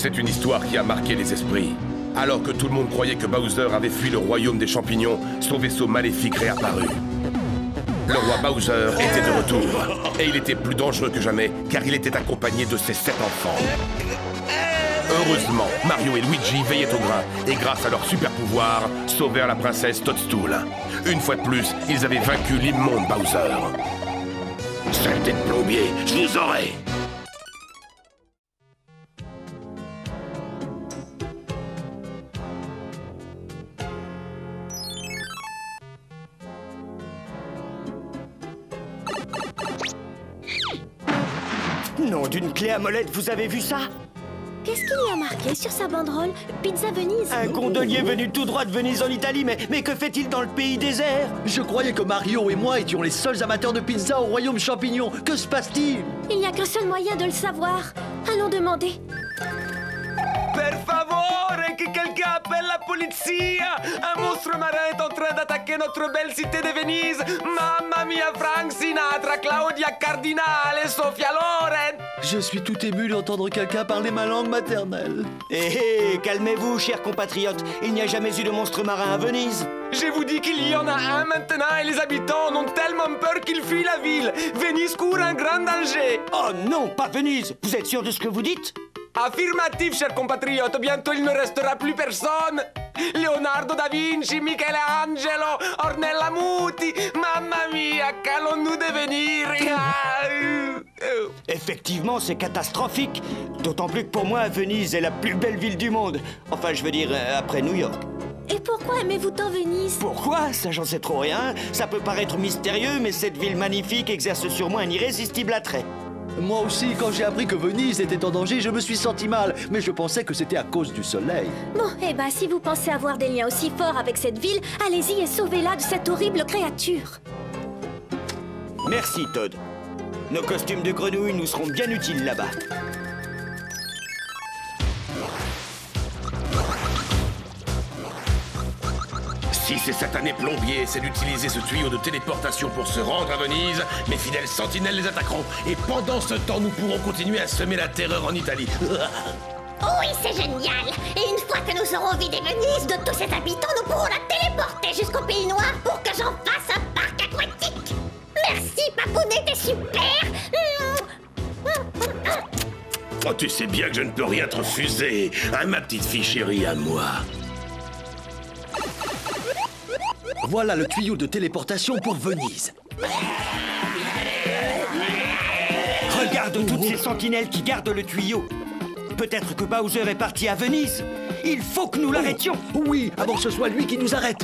C'est une histoire qui a marqué les esprits. Alors que tout le monde croyait que Bowser avait fui le royaume des champignons, son vaisseau maléfique réapparut. Le roi Bowser était de retour, et il était plus dangereux que jamais, car il était accompagné de ses 7 enfants. Heureusement, Mario et Luigi veillaient au grain, et grâce à leur super pouvoir, sauvèrent la princesse Toadstool. Une fois de plus, ils avaient vaincu l'immonde Bowser. Saleté de plombier, je vous aurai! Nom d'une clé à molette, vous avez vu ça? Qu'est-ce qu'il y a marqué sur sa banderole? Pizza Venise. Un gondolier venu tout droit de Venise en Italie, mais que fait-il dans le pays désert? Je croyais que Mario et moi étions les seuls amateurs de pizza au royaume champignon. Que se passe-t-il? Il n'y a qu'un seul moyen de le savoir. Allons demander. Per favore, que quelqu'un appelle la polizia! Un monstre marin est en train d'attaquer notre belle cité de Venise! Mamma mia, Frank Sinatra, Claudia Cardinale, Sofia Loren! Je suis tout ému d'entendre quelqu'un parler ma langue maternelle. Hé, calmez-vous, chers compatriotes. Il n'y a jamais eu de monstre marin à Venise. Je vous dis qu'il y en a un maintenant et les habitants en ont tellement peur qu'ils fuient la ville! Venise court un grand danger! Oh non, pas Venise. Vous êtes sûr de ce que vous dites? Affirmatif, chers compatriotes, bientôt il ne restera plus personne. Leonardo da Vinci, Michelangelo, Ornella Muti, mamma mia, qu'allons-nous devenir? Effectivement, c'est catastrophique. D'autant plus que pour moi, Venise est la plus belle ville du monde. Enfin, je veux dire, après New York. Et pourquoi aimez-vous tant Venise? Pourquoi? Ça, j'en sais trop rien. Ça peut paraître mystérieux, mais cette ville magnifique exerce sur moi un irrésistible attrait. Moi aussi, quand j'ai appris que Venise était en danger, je me suis senti mal. Mais je pensais que c'était à cause du soleil. Bon, eh ben, si vous pensez avoir des liens aussi forts avec cette ville, allez-y et sauvez-la de cette horrible créature. Merci, Toad. Nos costumes de grenouille nous seront bien utiles là-bas. Si ces satanés plombiers essaient d'utiliser ce tuyau de téléportation pour se rendre à Venise, mes fidèles sentinelles les attaqueront. Et pendant ce temps, nous pourrons continuer à semer la terreur en Italie. Oui, c'est génial! Et une fois que nous aurons vidé Venise de tous ses habitants, nous pourrons la téléporter jusqu'au Pays Noir pour que j'en fasse un parc aquatique! Merci, Papounet, t'es super! Oh, tu sais bien que je ne peux rien te refuser, hein, ma petite fille chérie à moi. Voilà le tuyau de téléportation pour Venise. Regarde toutes ces sentinelles qui gardent le tuyau. Peut-être que Bowser est parti à Venise. Il faut que nous l'arrêtions. Oui, avant que ce soit lui qui nous arrête.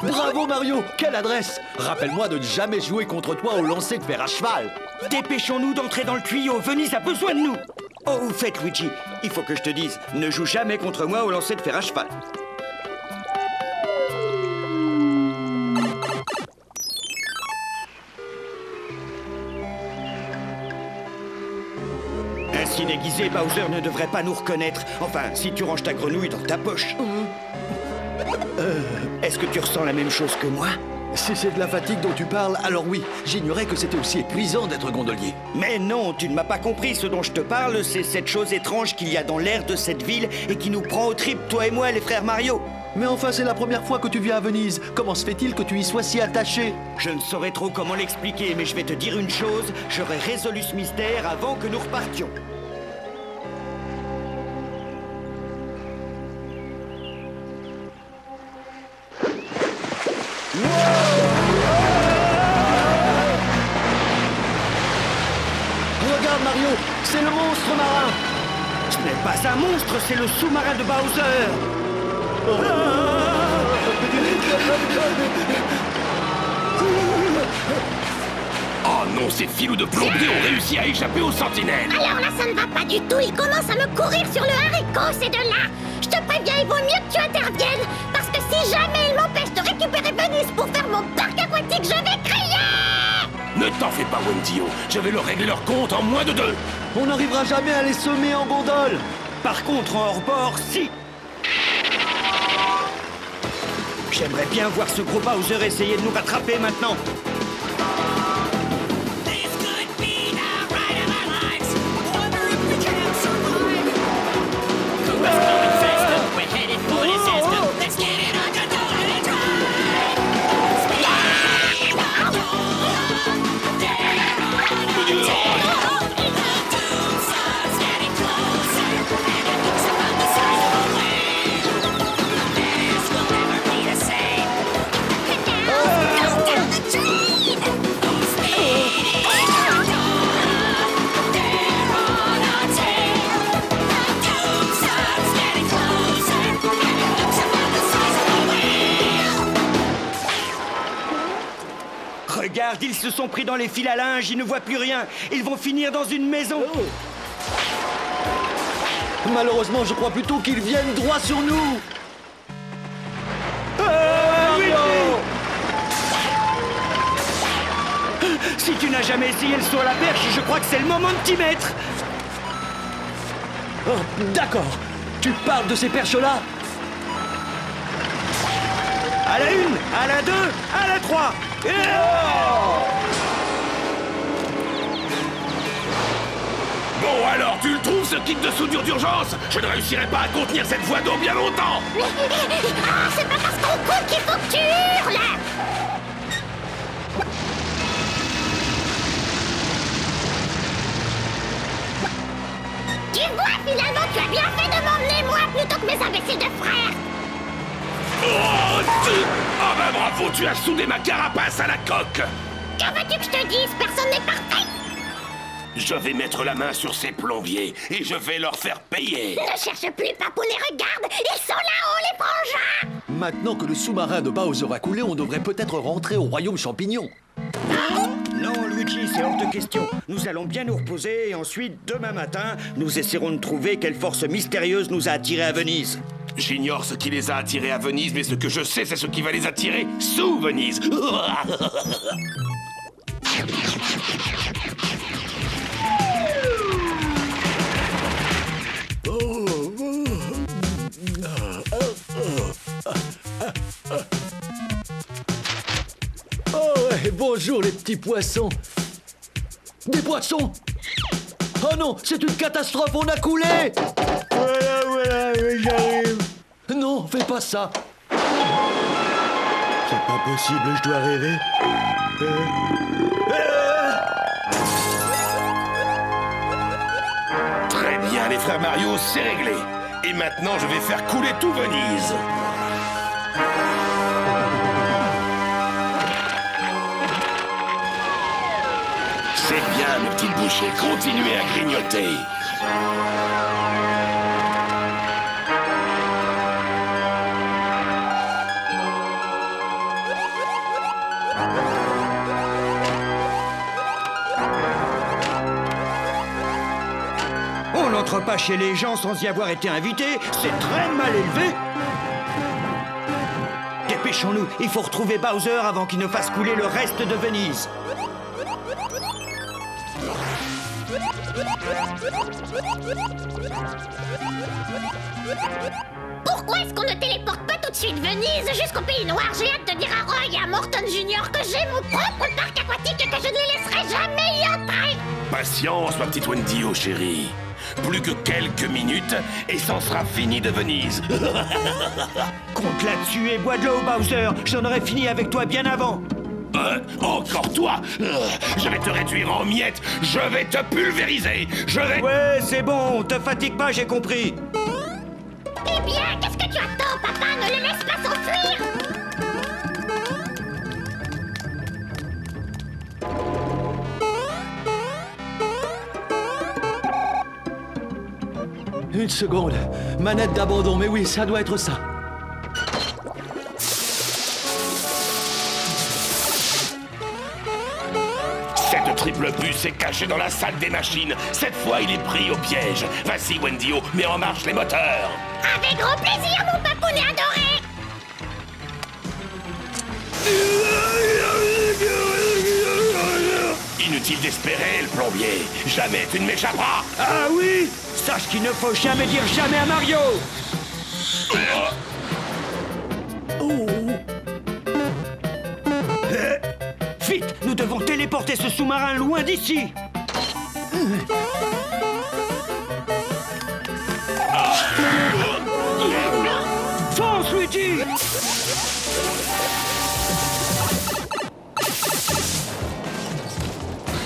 Bravo Mario, quelle adresse! Rappelle-moi de ne jamais jouer contre toi au lancer de fer à cheval. Dépêchons-nous d'entrer dans le tuyau. Venise a besoin de nous. Oh, au fait, Luigi, il faut que je te dise, ne joue jamais contre moi au lancer de fer à cheval. Ainsi déguisé, Bowser ne devrait pas nous reconnaître. Enfin, si tu ranges ta grenouille dans ta poche. Est-ce que tu ressens la même chose que moi? Si c'est de la fatigue dont tu parles, alors oui, j'ignorais que c'était aussi épuisant d'être gondolier. Mais non, tu ne m'as pas compris. Ce dont je te parle, c'est cette chose étrange qu'il y a dans l'air de cette ville et qui nous prend aux tripes, toi et moi, les frères Mario. Mais enfin, c'est la première fois que tu viens à Venise. Comment se fait-il que tu y sois si attaché? Je ne saurais trop comment l'expliquer, mais je vais te dire une chose, j'aurais résolu ce mystère avant que nous repartions. Regarde Mario, c'est le monstre marin. Ce n'est pas un monstre, c'est le sous-marin de Bowser. Oh non, ces filous de plombiers ont réussi à échapper aux sentinelles. Alors là, ça ne va pas du tout. Il commence à me courir sur le haricot, ces deux-là. Je te préviens, il vaut mieux que tu interviennes. Parce que si jamais il m'empêche de récupérer Venise pour faire mon parc aquatique, je vais crier! Ne t'en fais pas, Wendio. Je vais leur régler leur compte en moins de 2. On n'arrivera jamais à les semer en gondole. Par contre, en hors-bord, si. J'aimerais bien voir ce gros Bowser essayer de nous rattraper maintenant. Regarde, ils se sont pris dans les fils à linge, ils ne voient plus rien. Ils vont finir dans une maison. Malheureusement, je crois plutôt qu'ils viennent droit sur nous. Si tu n'as jamais essayé le saut à la perche, je crois que c'est le moment de t'y mettre. Oh, d'accord. Tu parles de ces perches-là? À la 1, à la 2, à la 3. Bon alors, tu le trouves ce kit de soudure d'urgence? Je ne réussirai pas à contenir cette voie d'eau bien longtemps. Ah, c'est pas parce qu'on coupe qu'il faut que tu hurles. Tu vois, finalement, tu as bien fait de m'emmener moi plutôt que mes imbéciles de frères. Oh, ah bah bravo, tu as soudé ma carapace à la coque. Que veux-tu que je te dise? Personne n'est parfait. Je vais mettre la main sur ces plombiers et je vais leur faire payer. Ne cherche plus, Papou, les regarde. Ils sont là-haut, les frangins. Maintenant que le sous-marin de Bowser a coulé, on devrait peut-être rentrer au royaume champignon. Non, Luigi, c'est hors de question. Nous allons bien nous reposer et ensuite, demain matin, nous essaierons de trouver quelle force mystérieuse nous a attirés à Venise. J'ignore ce qui les a attirés à Venise, mais ce que je sais, c'est ce qui va les attirer sous Venise. Oh, et bonjour les petits poissons. Des poissons? Oh non, c'est une catastrophe, on a coulé. Voilà, j'arrive. Non, fais pas ça. C'est pas possible, je dois rêver. Très bien, les frères Mario, c'est réglé. Et maintenant, je vais faire couler tout Venise. C'est bien, mes petits bouchers, continuez à grignoter. On n'entre pas chez les gens sans y avoir été invité. C'est très mal élevé. Dépêchons-nous, il faut retrouver Bowser avant qu'il ne fasse couler le reste de Venise. Pourquoi est-ce qu'on ne téléporte pas tout de suite Venise jusqu'au Pays Noir? J'ai hâte de dire à Roy et à Morton Junior que j'ai mon propre parc aquatique et que je ne les laisserai jamais y entrer. Patience, ma petite Wendio, chérie. Plus que quelques minutes et c'en sera fini de Venise. Compte là-dessus et bois de l'eau, Bowser. J'en aurais fini avec toi bien avant. Encore toi? Je vais te réduire en miettes. Je vais te pulvériser. Je vais... Ouais, c'est bon. Te fatigue pas, j'ai compris. Eh bien, qu'est-ce que tu attends, papa? Ne les laisse pas s'enfuir. Une seconde. Manette d'abandon, mais oui, ça doit être ça. Cette triple puce est cachée dans la salle des machines. Cette fois, il est pris au piège. Vas-y, Wendio, mets en marche les moteurs. Avec grand plaisir, mon papounet adoré. Inutile d'espérer, le plombier. Jamais tu ne m'échapperas. Ah oui! Sache qu'il ne faut jamais dire jamais à Mario! Vite! Nous devons téléporter ce sous-marin loin d'ici! Fonce, Luigi!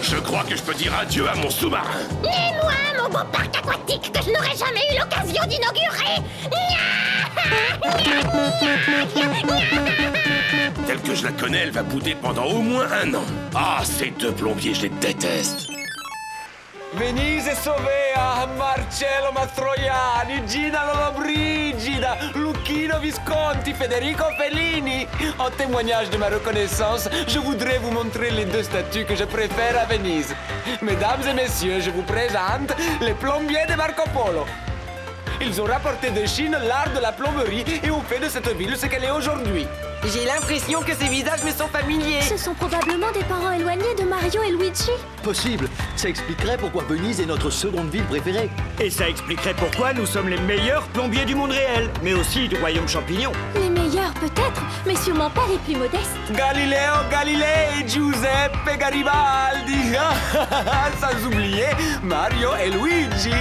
Je crois que je peux dire adieu à mon sous-marin. Et moi, mon beau parc aquatique que je n'aurais jamais eu l'occasion d'inaugurer. Telle que je la connais, elle va bouder pendant au moins 1 an. Ah, ces 2 plombiers, je les déteste. Venise è Sovea, Marcello Mastroianni, Gina Lollobrigida, Lucchino Visconti, Federico Fellini. En témoignage de ma reconnaissance, je voudrais vous montrer les 2 statues que je préfère à Venise. Mesdames et messieurs, je vous présente les plombiers de Marco Polo. Ils ont rapporté de Chine l'art de la plomberie et ont fait de cette ville ce qu'elle est aujourd'hui. J'ai l'impression que ces visages me sont familiers. Ce sont probablement des parents éloignés de Mario et Luigi. Possible. Ça expliquerait pourquoi Venise est notre seconde ville préférée. Et ça expliquerait pourquoi nous sommes les meilleurs plombiers du monde réel, mais aussi du royaume champignon. Les meilleurs peut-être, mais sûrement pas les plus modestes. Galileo Galilei, Giuseppe Garibaldi, sans oublier Mario et Luigi.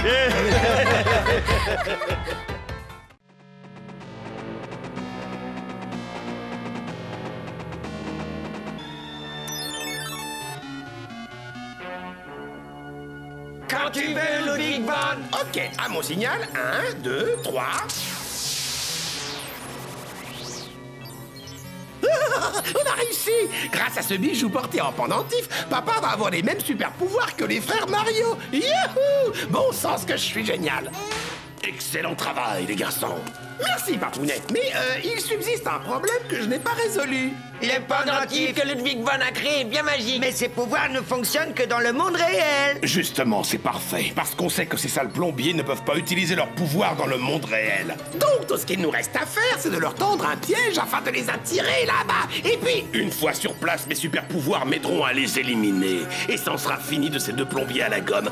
Quand tu veux, Ludwig van. Ok, à mon signal, 1, 2, 3... On a réussi! Grâce à ce bijou porté en pendentif, papa va avoir les mêmes super pouvoirs que les frères Mario! Youhou! Bon sens que je suis génial! Excellent travail, les garçons! Merci, Papounette, mais il subsiste un problème que je n'ai pas résolu. Le pendentif que Ludwig van a créé est bien magique. Mais ces pouvoirs ne fonctionnent que dans le monde réel. Justement, c'est parfait, parce qu'on sait que ces sales plombiers ne peuvent pas utiliser leur pouvoir dans le monde réel. Donc, tout ce qu'il nous reste à faire, c'est de leur tendre un piège afin de les attirer là-bas. Et puis, une fois sur place, mes super pouvoirs m'aideront à les éliminer. Et ça en sera fini de ces 2 plombiers à la gomme.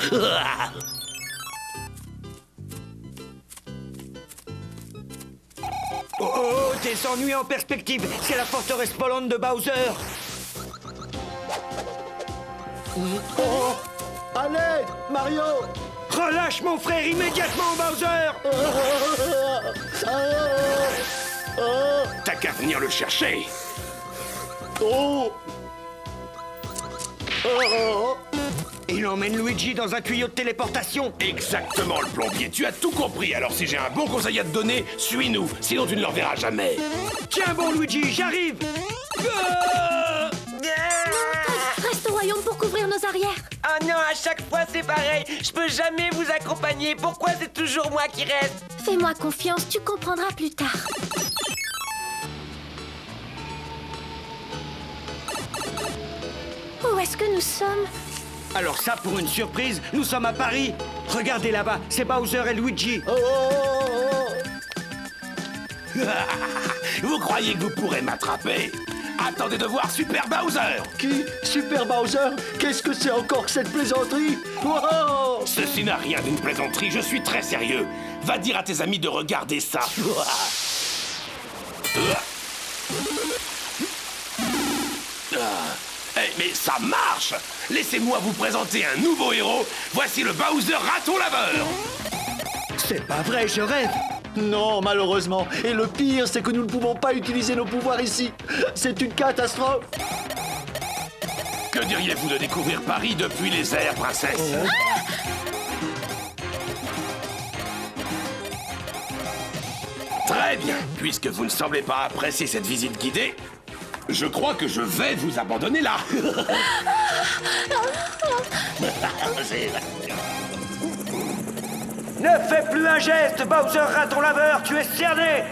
Oh, tes ennuis en perspective, c'est la forteresse polonne de Bowser. Oh, allez, Mario. Relâche mon frère immédiatement, Bowser. T'as qu'à venir le chercher. Oh. Il emmène Luigi dans un tuyau de téléportation. Exactement, le plombier. Tu as tout compris. Alors si j'ai un bon conseil à te donner, suis-nous. Sinon tu ne le reverras jamais. Tiens bon, Luigi, j'arrive. Reste au royaume pour couvrir nos arrières. Ah non, à chaque fois c'est pareil. Je peux jamais vous accompagner. Pourquoi c'est toujours moi qui reste? Fais-moi confiance, tu comprendras plus tard. Où est-ce que nous sommes? Alors ça, pour une surprise, nous sommes à Paris. Regardez là-bas, c'est Bowser et Luigi. Vous croyez que vous pourrez m'attraper? Attendez de voir Super Bowser. Qui? Super Bowser? Qu'est-ce que c'est encore que cette plaisanterie? Wow! Ceci n'a rien d'une plaisanterie, je suis très sérieux. Va dire à tes amis de regarder ça. Mais ça marche! Laissez-moi vous présenter un nouveau héros. Voici le Bowser Raton Laveur. C'est pas vrai, je rêve. Non, malheureusement. Et le pire, c'est que nous ne pouvons pas utiliser nos pouvoirs ici. C'est une catastrophe. Que diriez-vous de découvrir Paris depuis les airs, princesse? Très bien. Puisque vous ne semblez pas apprécier cette visite guidée, je crois que je vais vous abandonner là. Ne fais plus un geste, Bowser Raton Laveur, tu es cerné.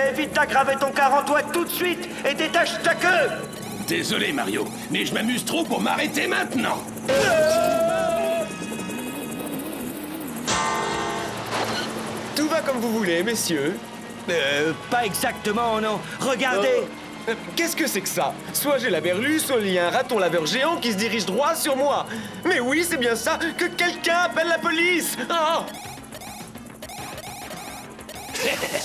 Évite d'aggraver ton quart en toi tout de suite et détache ta queue. Désolé, Mario, mais je m'amuse trop pour m'arrêter maintenant. Tout va comme vous voulez, messieurs. Pas exactement, non. Regardez. Qu'est-ce que c'est que ça? Soit j'ai la berlue, soit il y a un raton laveur géant qui se dirige droit sur moi. Mais oui, c'est bien ça. Que quelqu'un appelle la police. Oh.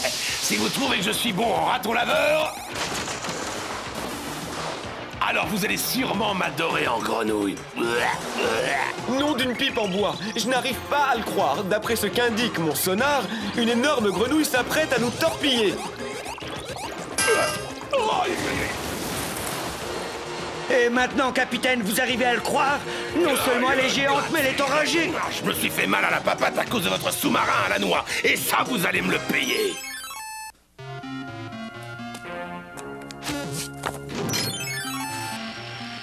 Si vous trouvez que je suis bon en raton laveur, alors vous allez sûrement m'adorer en grenouille. Nom d'une pipe en bois. Je n'arrive pas à le croire. D'après ce qu'indique mon sonar, une énorme grenouille s'apprête à nous torpiller. Et maintenant, capitaine, vous arrivez à le croire? Non seulement elle est géante, mais elle est enragée. Je me suis fait mal à la papate à cause de votre sous-marin à la noix. Et ça, vous allez me le payer.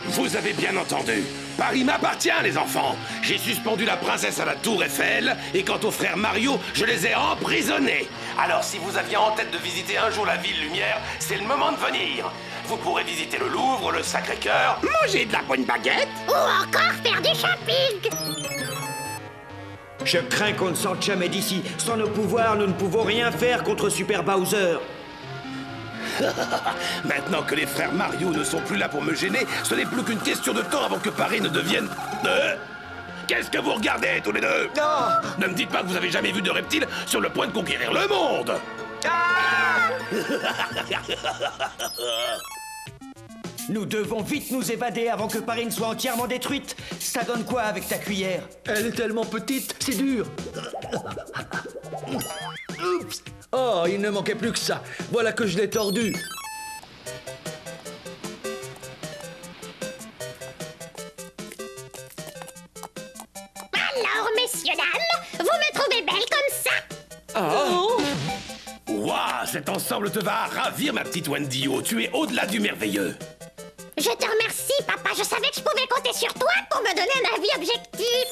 Vous avez bien entendu. Paris m'appartient, les enfants. J'ai suspendu la princesse à la tour Eiffel, et quant aux frères Mario, je les ai emprisonnés. Alors, si vous aviez en tête de visiter un jour la ville lumière, c'est le moment de venir. Vous pourrez visiter le Louvre, le Sacré-Cœur, manger de la bonne baguette, Ou encore faire du shopping. Je crains qu'on ne sorte jamais d'ici. Sans nos pouvoirs, nous ne pouvons rien faire contre Super Bowser. Maintenant que les frères Mario ne sont plus là pour me gêner, ce n'est plus qu'une question de temps avant que Paris ne devienne... Qu'est-ce que vous regardez, tous les deux? Non. Ne me dites pas que vous avez jamais vu de reptile sur le point de conquérir le monde. Nous devons vite nous évader avant que Paris ne soit entièrement détruite. Ça donne quoi avec ta cuillère? Elle est tellement petite, c'est dur. Oups. Oh, il ne manquait plus que ça. Voilà que je l'ai tordu. Alors, messieurs, dames, vous me trouvez belle comme ça? Ouah, cet ensemble te va ravir, ma petite Wendy. Oh, tu es au-delà du merveilleux. Je te remercie, papa. Je savais que je pouvais compter sur toi pour me donner un avis objectif.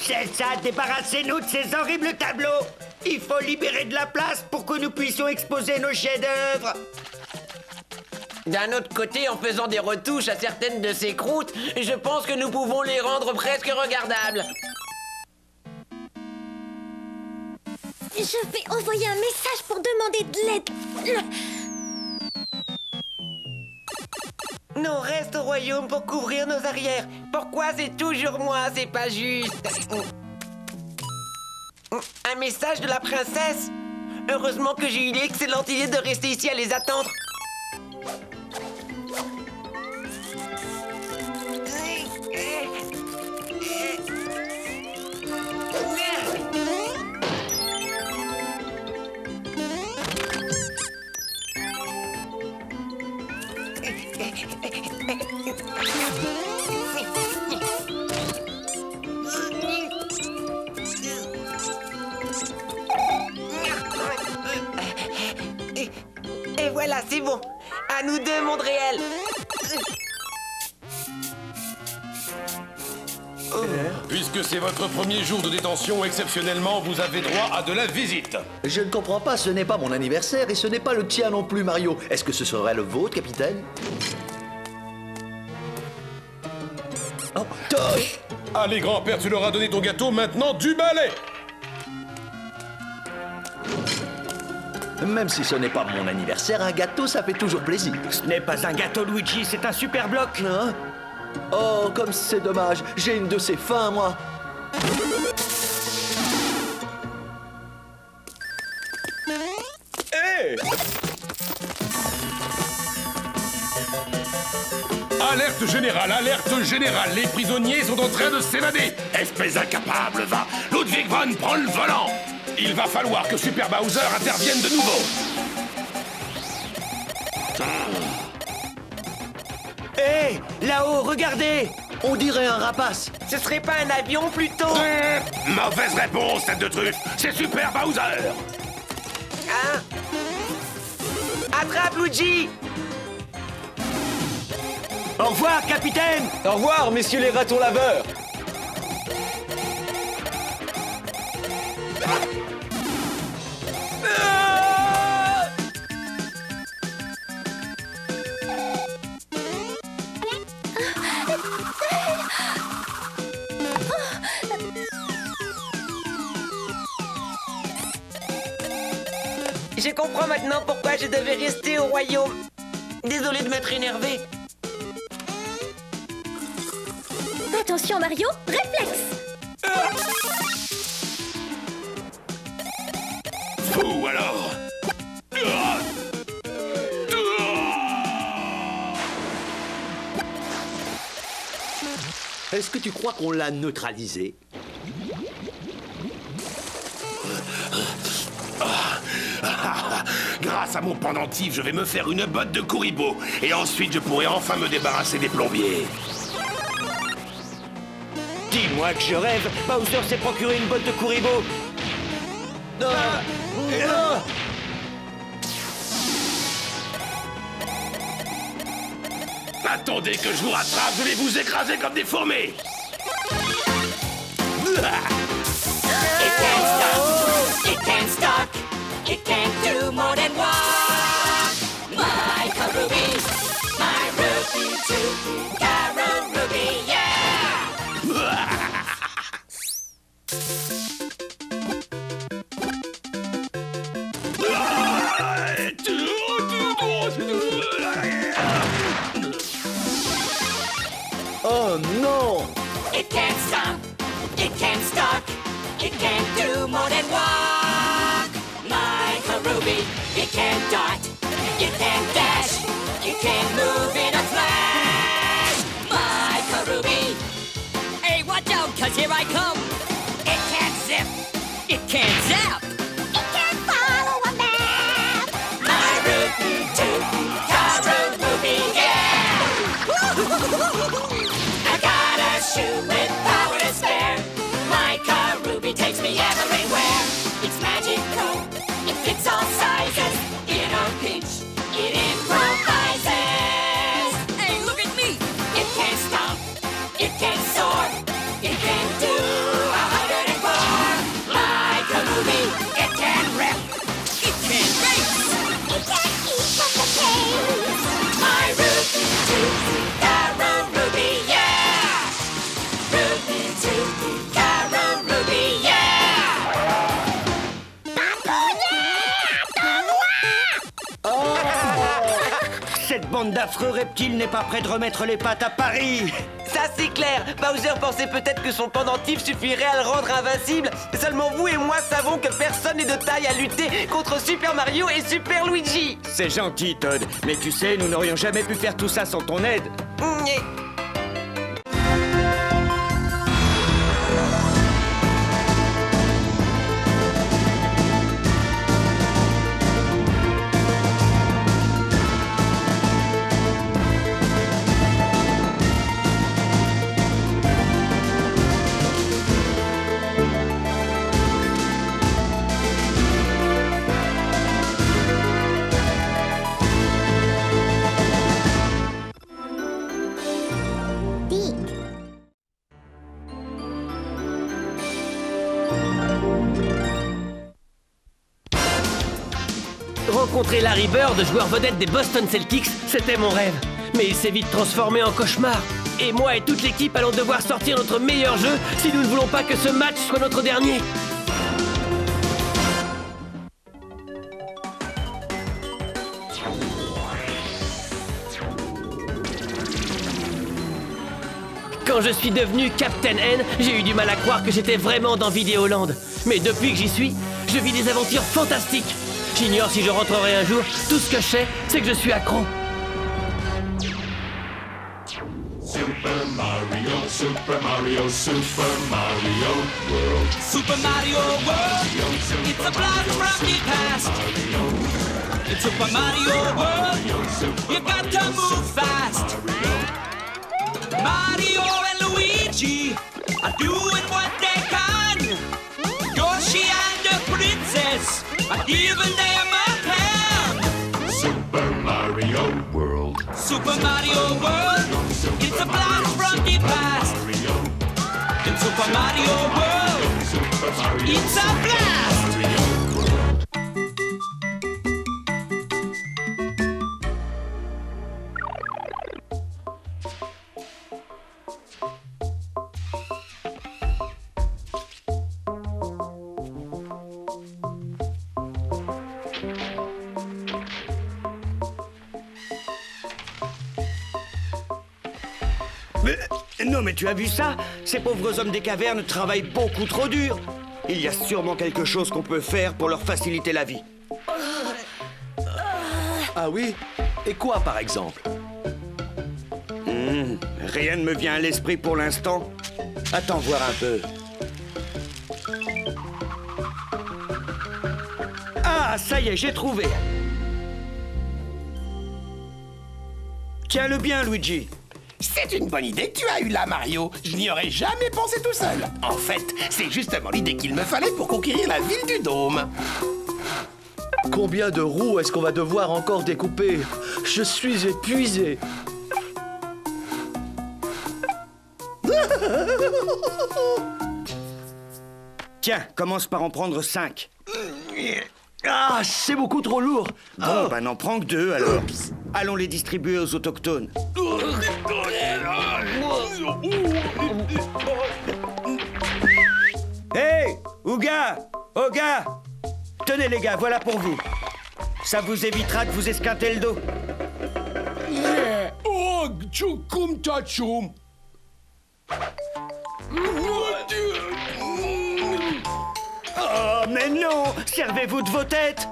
C'est ça, débarrassez-nous de ces horribles tableaux. Il faut libérer de la place pour que nous puissions exposer nos chefs-d'œuvre. D'un autre côté, en faisant des retouches à certaines de ces croûtes, je pense que nous pouvons les rendre presque regardables. Je vais envoyer un message pour demander de l'aide. Nous reste au royaume pour couvrir nos arrières. Pourquoi c'est toujours moi? C'est pas juste. Un message de la princesse? Heureusement que j'ai eu l'excellente idée de rester ici à les attendre. Et voilà, c'est bon. À nous deux, monde réel. Puisque c'est votre premier jour de détention, exceptionnellement, vous avez droit à de la visite. Je ne comprends pas, ce n'est pas mon anniversaire et ce n'est pas le tien non plus, Mario. Est-ce que ce serait le vôtre, capitaine? Oh, Tosh! Allez, grand-père, tu leur as donné ton gâteau, maintenant du balai. Même si ce n'est pas mon anniversaire, un gâteau, ça fait toujours plaisir. Ce n'est pas un gâteau, Luigi, c'est un super bloc. Hein? Oh, comme c'est dommage. J'ai une de ces fins, moi. Hé! Alerte générale, les prisonniers sont en train de s'évader. Espèce incapable, va. Ludwig von prend le volant. Il va falloir que Super Bowser intervienne de nouveau. Hé, là-haut, regardez. On dirait un rapace. Ce serait pas un avion plutôt? Mauvaise réponse, tête de truffe. C'est Super Bowser. Hein? Attrape, Luigi! Au revoir, capitaine. Au revoir, messieurs les ratons laveurs. Je comprends maintenant pourquoi je devais rester au royaume. Désolé de m'être énervé. Attention Mario, réflexe. Fou alors. Est-ce que tu crois qu'on l'a neutralisé? Grâce à mon pendentif, je vais me faire une botte de Kuribo. Et ensuite, je pourrai enfin me débarrasser des plombiers. Dis-moi que je rêve. Bowser s'est procuré une botte de Kuribo. Attendez que je vous rattrape, je vais vous écraser comme des fourmis. It can't stop, it can't do more than walk. My Ruby, my Ruby too. Carol Ruby, yeah! Oh non! It can't stop, it can't stop, it can't do more than walk. My Ruby, it can't dart, it can't dash, it can't move in a flash. My Ruby, hey, watch out, 'cause here I come. It can't zip, it can't zap, It can't follow a map. my Ruby too. Carol Ruby, yeah! I got a shoe with power to spare. My car Ruby takes me everywhere. It's magical, it fits all sizes. In a pinch, it improvises. Hey, look at me! It can't stop, it can't soar, it can't do 104. My Ruby, it can rip, it can race. It can't eat from the cage. My Ruby too, Carol Ruby, yeah! Ruby too, Carol Ruby, yeah! Cette bande d'affreux reptiles n'est pas près de remettre les pattes à Paris. Ça c'est clair. Bowser pensait peut-être que son pendentif suffirait à le rendre invincible. Seulement vous et moi savons que personne n'est de taille à lutter contre Super Mario et Super Luigi. C'est gentil, Todd. Mais tu sais, nous n'aurions jamais pu faire tout ça sans ton aide. Rencontrer Larry Bird, joueur vedette des Boston Celtics, c'était mon rêve. Mais il s'est vite transformé en cauchemar. Et moi et toute l'équipe allons devoir sortir notre meilleur jeu si nous ne voulons pas que ce match soit notre dernier. Quand je suis devenu Captain N, j'ai eu du mal à croire que j'étais vraiment dans Vidéoland. Mais depuis que j'y suis, je vis des aventures fantastiques. J'ignore si je rentrerai un jour. Tout ce que je sais, c'est que je suis accro. Super Mario, Super Mario, Super Mario World. Super Mario World, it's a blast from the past. It's Super Mario World, you got to move fast. Mario and Luigi are doing what they can. Yoshi and the princess are giving them a hand. Super Mario World. Super Mario World, it's a blast from the past. In Super Mario World, it's a blast. Non, mais tu as vu ça? Ces pauvres hommes des cavernes travaillent beaucoup trop dur. Il y a sûrement quelque chose qu'on peut faire pour leur faciliter la vie. Ah oui? Et quoi, par exemple? Rien ne me vient à l'esprit pour l'instant. Attends voir un peu. Ah, ça y est, j'ai trouvé. Tiens-le bien, Luigi. C'est une bonne idée que tu as eue là, Mario. Je n'y aurais jamais pensé tout seul. En fait, c'est justement l'idée qu'il me fallait pour conquérir la ville du Dôme. Combien de roues est-ce qu'on va devoir encore découper? Je suis épuisé. Tiens, commence par en prendre 5. Ah, c'est beaucoup trop lourd. Bon, ben n'en prends que 2 alors. Allons les distribuer aux autochtones. Hé, Ouga, Oga, tenez les gars, voilà pour vous. Ça vous évitera de vous esquinter le dos. Oh, tchoukoum tchatchoum. Oh, mais non! Servez-vous de vos têtes!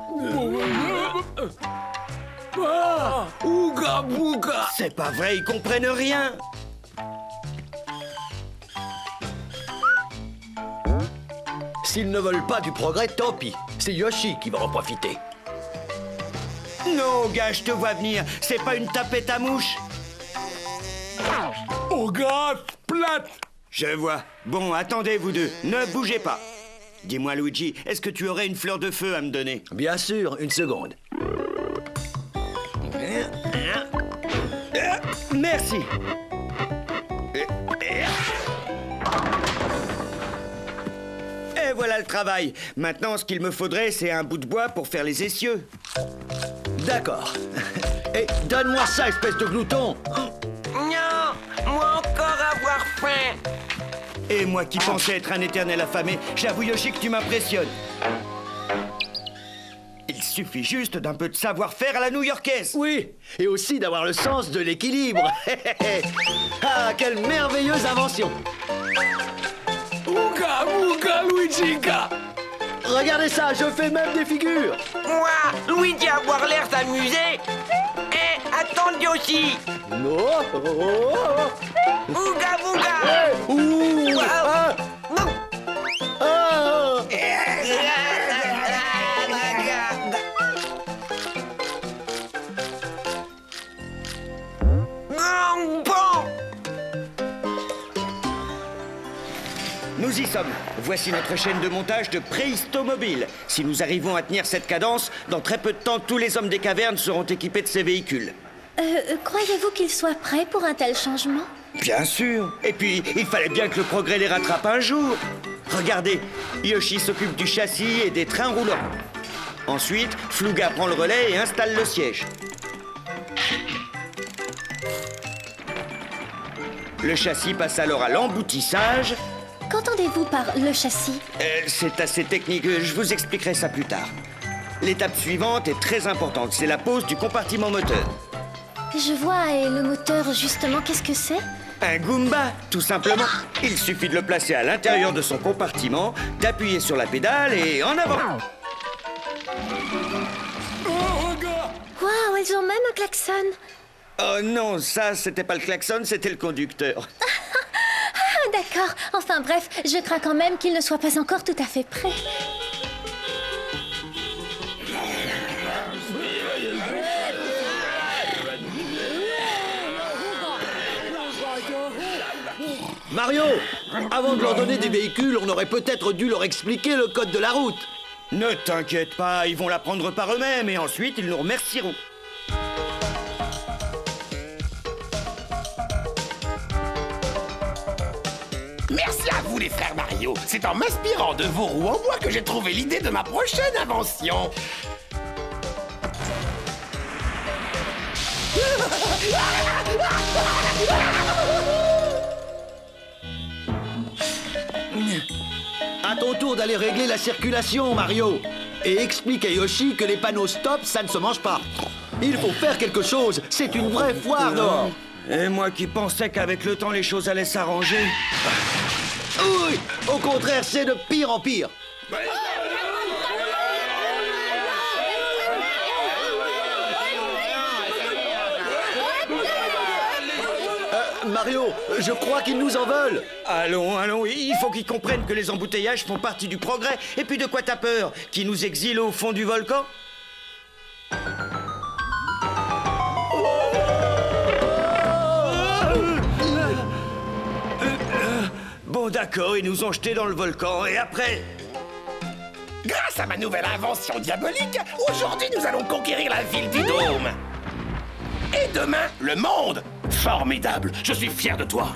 Ouga bouga. C'est pas vrai, ils comprennent rien! S'ils ne veulent pas du progrès, tant pis. C'est Yoshi qui va en profiter. Non, gars, je te vois venir. C'est pas une tapette à mouche. Ouga plate. Je vois. Bon, attendez, vous deux. Ne bougez pas. Dis-moi, Luigi, est-ce que tu aurais une fleur de feu à me donner? Bien sûr, une seconde. Merci. Et voilà le travail. Maintenant, ce qu'il me faudrait, c'est un bout de bois pour faire les essieux. D'accord. Et donne-moi ça, espèce de glouton. Non, moi encore avoir faim. Et moi qui pensais être un éternel affamé, j'avoue, Yoshi, que tu m'impressionnes. Il suffit juste d'un peu de savoir-faire à la new-yorkaise. Oui, et aussi d'avoir le sens de l'équilibre. Ah, quelle merveilleuse invention. Ouga bouga Luigiga. Regardez ça, je fais même des figures. Moi, Luigi a avoir l'air s'amuser. Eh, attends Yoshi. Non. Ouga bouga. Ouh. Ah. Ah. Nous y sommes. Voici notre chaîne de montage de Préhistomobile. Si nous arrivons à tenir cette cadence, dans très peu de temps, tous les hommes des cavernes seront équipés de ces véhicules. Croyez-vous qu'ils soient prêts pour un tel changement? Bien sûr. Et puis, il fallait bien que le progrès les rattrape un jour. Regardez, Yoshi s'occupe du châssis et des trains roulants. Ensuite, Flouga prend le relais et installe le siège. Le châssis passe alors à l'emboutissage. Qu'entendez-vous par le châssis? C'est assez technique, je vous expliquerai ça plus tard. L'étape suivante est très importante, c'est la pose du compartiment moteur. Je vois, et le moteur, justement, qu'est-ce que c'est? Un Goomba, tout simplement. Il suffit de le placer à l'intérieur de son compartiment, d'appuyer sur la pédale et en avant. Waouh, elles ont même un klaxon. Oh non, ça, c'était pas le klaxon, c'était le conducteur. Ah, d'accord. Enfin bref, je crains quand même qu'il ne soit pas encore tout à fait prêt. Mario, avant de leur donner des véhicules, on aurait peut-être dû leur expliquer le code de la route. Ne t'inquiète pas, ils vont l'apprendre par eux-mêmes et ensuite ils nous remercieront. Merci à vous les frères Mario. C'est en m'inspirant de vos roues en bois que j'ai trouvé l'idée de ma prochaine invention. À ton tour d'aller régler la circulation, Mario. Et explique à Yoshi que les panneaux stop, ça ne se mange pas. Il faut faire quelque chose. C'est une vraie foire dehors. Et moi qui pensais qu'avec le temps les choses allaient s'arranger. Oui, au contraire, c'est de pire en pire. Mario, je crois qu'ils nous en veulent. Allons, allons, il faut qu'ils comprennent que les embouteillages font partie du progrès. Et puis de quoi t'as peur? Qu'ils nous exilent au fond du volcan? Bon d'accord, ils nous ont jetés dans le volcan, et après... Grâce à ma nouvelle invention diabolique, aujourd'hui nous allons conquérir la ville du Dôme. Et demain, le monde. Formidable, je suis fier de toi.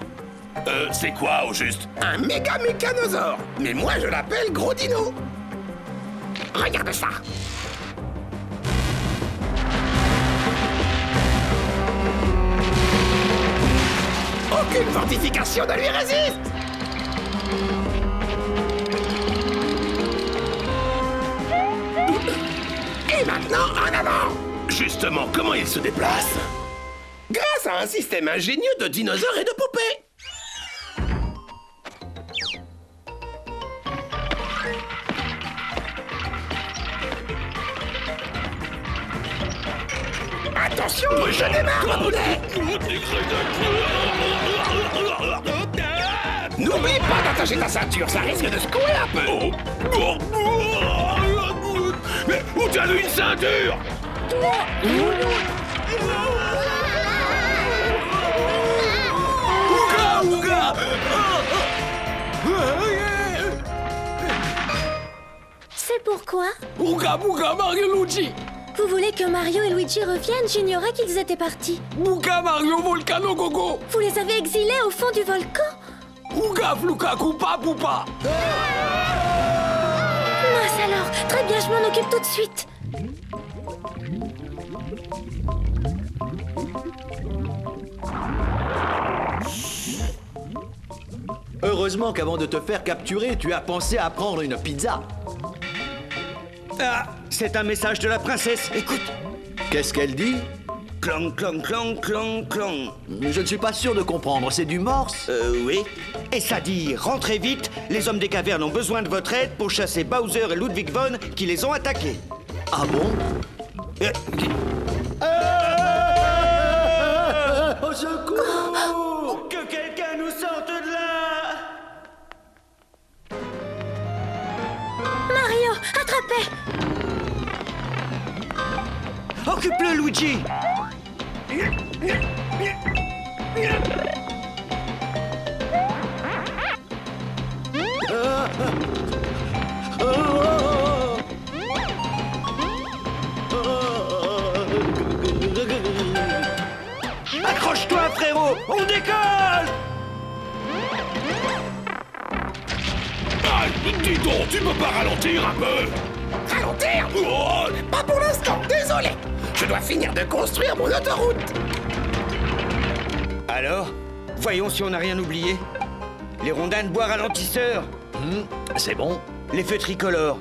C'est quoi au juste? Un méga mécanosaure. Mais moi je l'appelle Gros Dino. Regarde ça. Aucune fortification ne lui résiste. Et maintenant, en avant. Justement, comment il se déplace? Grâce à un système ingénieux de dinosaures et de poupées. Attention, je démarre, Babounet. N'oublie pas d'attacher ta ceinture, ça risque de secouer un peu. Mais où t'as eu une ceinture? Ouga, ouga. C'est pourquoi? Ouga, bouga, Mario Luigi. Vous voulez que Mario et Luigi reviennent? J'ignorais qu'ils étaient partis. Bouga, Mario Volcano Gogo. Vous les avez exilés au fond du volcan? Ouga, flouka, coupa, poupa. Mince alors, très bien, je m'en occupe tout de suite. Heureusement qu'avant de te faire capturer, tu as pensé à prendre une pizza. Ah, c'est un message de la princesse, écoute. Qu'est-ce qu'elle dit? Clang, clang, clang, clang, clang. Je ne suis pas sûr de comprendre, c'est du morse? Oui. Et ça dit, rentrez vite, les hommes des cavernes ont besoin de votre aide pour chasser Bowser et Ludwig von qui les ont attaqués. Ah bon? Au secours! Que quelqu'un nous sorte de là! Mario, attrapez! Occupe-le, Luigi! Accroche-toi, frérot! On décolle! Ah, dis donc, tu peux pas ralentir un peu? Ralentir? Oh, pas pour l'instant, désolé. Je dois finir de construire mon autoroute. Alors, voyons si on n'a rien oublié. Les rondins de bois ralentisseurs. C'est bon. Les feux tricolores.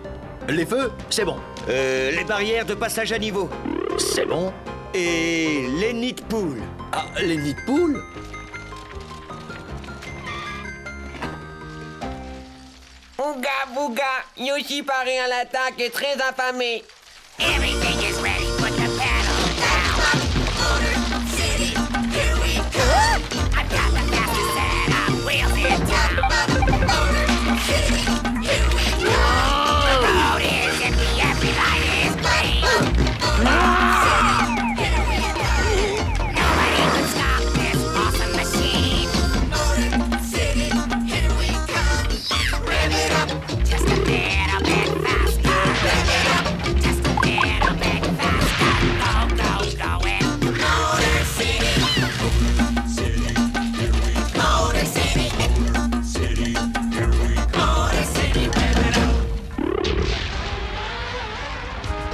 Les feux, c'est bon. Les barrières de passage à niveau. C'est bon. Et les nids de poules. Ah, les nids de poules? Ouga bouga, Yoshi paraît à l'attaque et très affamé. Everything is ready, put the pedal down. Motor City, here we come. I've got the fastest set of wheels in town. Motor City, here we come. The road is empty, every light is green. Motor City, here we come. Nobody can stop this awesome machine. Motor City, here we come. Rev it up, just a little bit faster. Rev it up.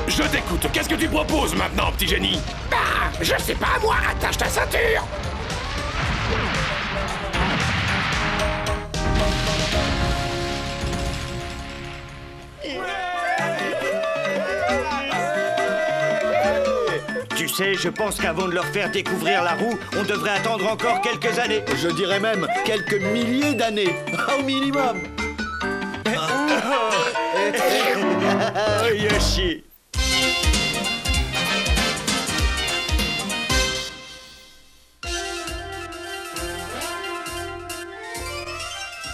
Je t'écoute, qu'est-ce que tu proposes maintenant, petit génie? Bah, je sais pas moi, attache ta ceinture. Tu sais, je pense qu'avant de leur faire découvrir la roue, on devrait attendre encore quelques années. Je dirais même quelques milliers d'années, au minimum. Oh, Yoshi.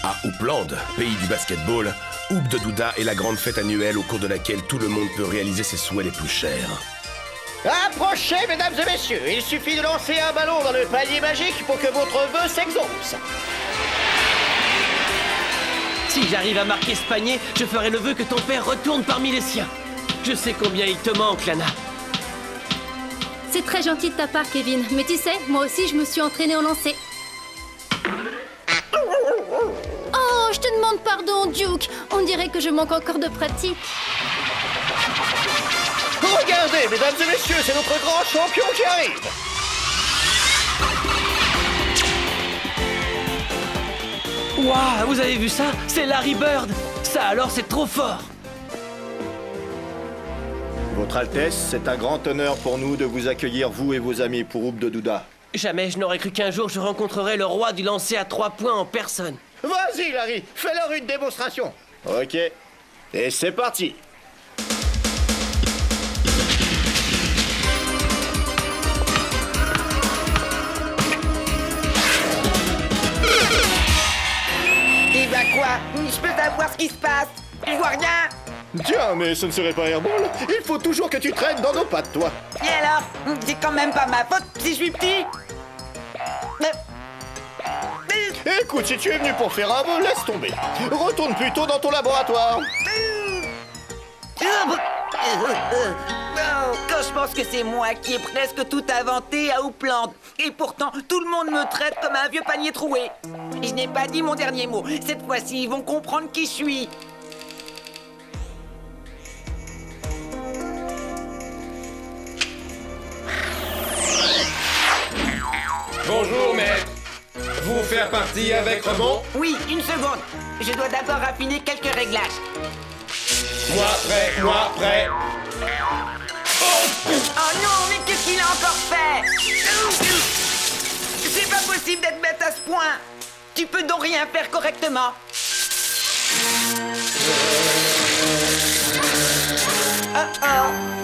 À Hoopland, pays du basketball, Hoop de Douda est la grande fête annuelle au cours de laquelle tout le monde peut réaliser ses souhaits les plus chers. Approchez, mesdames et messieurs. Il suffit de lancer un ballon dans le panier magique pour que votre vœu s'exauce. Si j'arrive à marquer ce panier, je ferai le vœu que ton père retourne parmi les siens. Je sais combien il te manque, Lana. C'est très gentil de ta part, Kevin. Mais tu sais, moi aussi, je me suis entraînée au lancer. Oh, je te demande pardon, Duke. On dirait que je manque encore de pratique. Regardez, mesdames et messieurs, c'est notre grand champion qui arrive. Waouh, vous avez vu ça? C'est Larry Bird. Ça alors, c'est trop fort. Votre Altesse, c'est un grand honneur pour nous de vous accueillir, vous et vos amis, pour Hoop de Douda. Jamais je n'aurais cru qu'un jour je rencontrerais le roi du lancer à 3 points en personne. Vas-y, Larry, fais-leur une démonstration. Ok, et c'est parti. Et bah quoi? Je peux savoir ce qui se passe? Je vois rien. Tiens, mais ce ne serait pas airball. Il faut toujours que tu traînes dans nos pattes, toi. Et alors? C'est quand même pas ma faute si je suis petit. Écoute, si tu es venu pour faire un vœu, laisse tomber. Retourne plutôt dans ton laboratoire. Quand je pense que c'est moi qui ai presque tout inventé à Hoopland. Et pourtant, tout le monde me traite comme un vieux panier troué. Je n'ai pas dit mon dernier mot. Cette fois-ci, ils vont comprendre qui je suis. Bonjour, maître. Vous faire partie avec Rebond? Oui, une seconde. Je dois d'abord affiner quelques réglages. Moi prêt, moi prêt. Oh non, mais qu'est-ce qu'il a encore fait? C'est pas possible d'être bête à ce point. Tu peux donc rien faire correctement.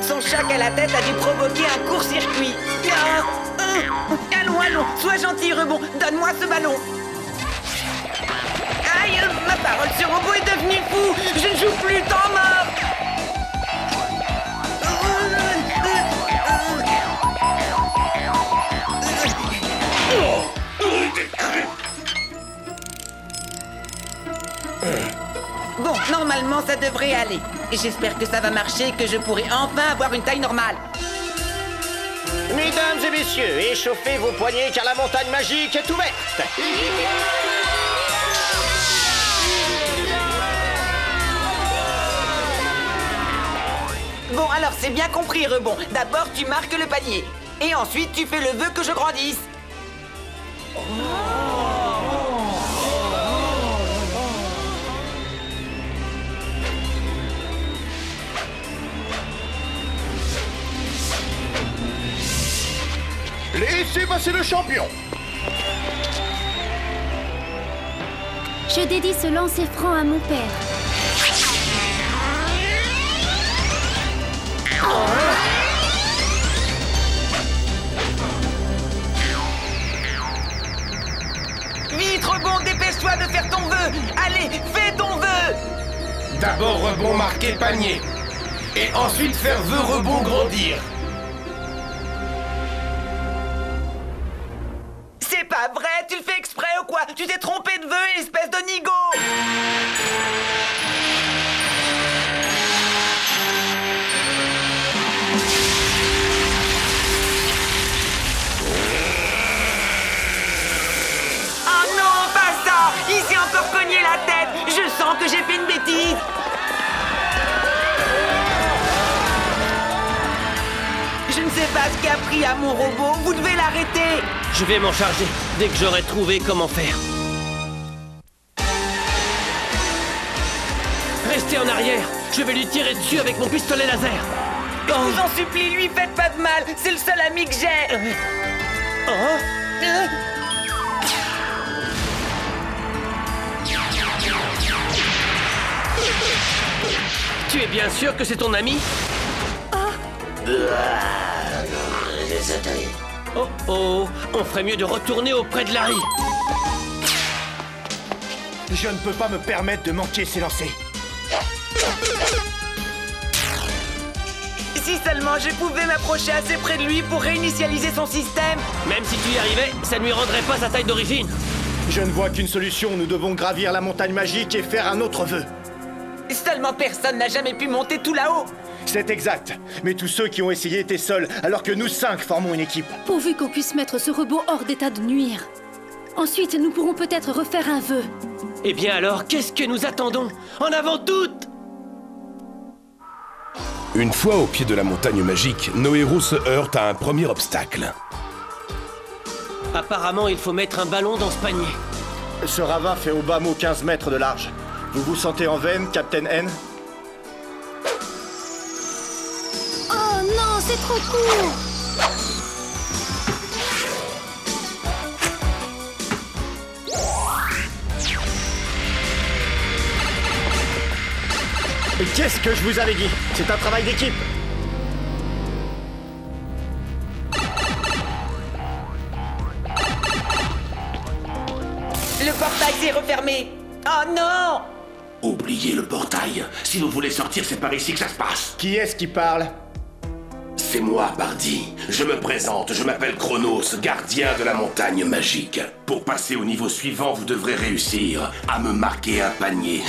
Son choc à la tête a dû provoquer un court-circuit. Allons, sois gentil, Rebond. Donne-moi ce ballon. Aïe, ma parole, ce robot est devenu fou. Je ne joue plus, temps mort. Bon, normalement, ça devrait aller. Et j'espère que ça va marcher et que je pourrai enfin avoir une taille normale. Mesdames et messieurs, échauffez vos poignets car la montagne magique est ouverte. Bon, alors c'est bien compris, Rebond. D'abord, tu marques le panier. Et ensuite, tu fais le vœu que je grandisse. Laissez passer le champion. Je dédie ce lancer franc à mon père. Vite, Rebond, dépêche-toi de faire ton vœu. Allez, fais ton vœu. D'abord Rebond marquer panier. Et ensuite faire vœu Rebond grandir. C'est pas vrai, tu le fais exprès ou quoi? Tu t'es trompé de vœu, espèce de nigo. Oh non, pas ça. Il s'est encore cogné la tête. Je sens que j'ai fait une bêtise. Je ne sais pas ce qui a pris à mon robot. Vous devez l'arrêter. Je vais m'en charger dès que j'aurai trouvé comment faire. Restez en arrière. Je vais lui tirer dessus avec mon pistolet laser. Je vous en supplie, lui faites pas de mal. C'est le seul ami que j'ai. Tu es bien sûr que c'est ton ami? Oh oh, on ferait mieux de retourner auprès de Larry. Je ne peux pas me permettre de manquer ces lancers. Si seulement je pouvais m'approcher assez près de lui pour réinitialiser son système. Même si tu y arrivais, ça ne lui rendrait pas sa taille d'origine. Je ne vois qu'une solution, nous devons gravir la montagne magique et faire un autre vœu. Seulement personne n'a jamais pu monter tout là-haut. C'est exact, mais tous ceux qui ont essayé étaient seuls, alors que nous 5 formons une équipe. Pourvu qu'on puisse mettre ce robot hors d'état de nuire. Ensuite, nous pourrons peut-être refaire un vœu. Eh bien alors, qu'est-ce que nous attendons? En avant toutes! Une fois au pied de la montagne magique, nos héros se heurtent à un premier obstacle. Apparemment, il faut mettre un ballon dans ce panier. Ce ravin fait au bas mot 15 mètres de large. Vous vous sentez en veine, Captain N? Oh non, c'est trop court! Qu'est-ce que je vous avais dit? C'est un travail d'équipe. Le portail s'est refermé. Oh non! Oubliez le portail. Si vous voulez sortir, c'est par ici que ça se passe. Qui est-ce qui parle? C'est moi, Bardi. Je me présente, je m'appelle Chronos, gardien de la montagne magique. Pour passer au niveau suivant, vous devrez réussir à me marquer un panier.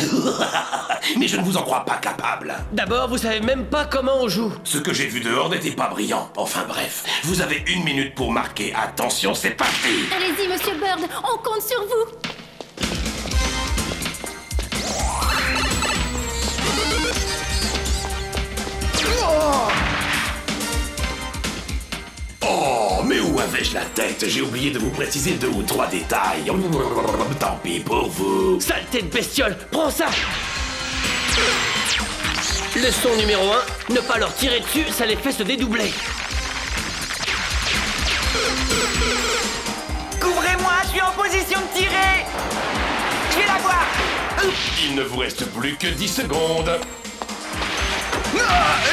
Mais je ne vous en crois pas capable. D'abord, vous savez même pas comment on joue. Ce que j'ai vu dehors n'était pas brillant. Enfin bref, vous avez 1 minute pour marquer. Attention, c'est parti! Allez-y, Monsieur Bird, on compte sur vous! Oh, mais où avais-je la tête? J'ai oublié de vous préciser 2 ou 3 détails. Tant pis pour vous. Saleté de bestiole, prends ça! Leçon numéro 1, ne pas leur tirer dessus, ça les fait se dédoubler. Couvrez-moi, je suis en position de tirer. Je vais l'avoir. Il ne vous reste plus que 10 secondes.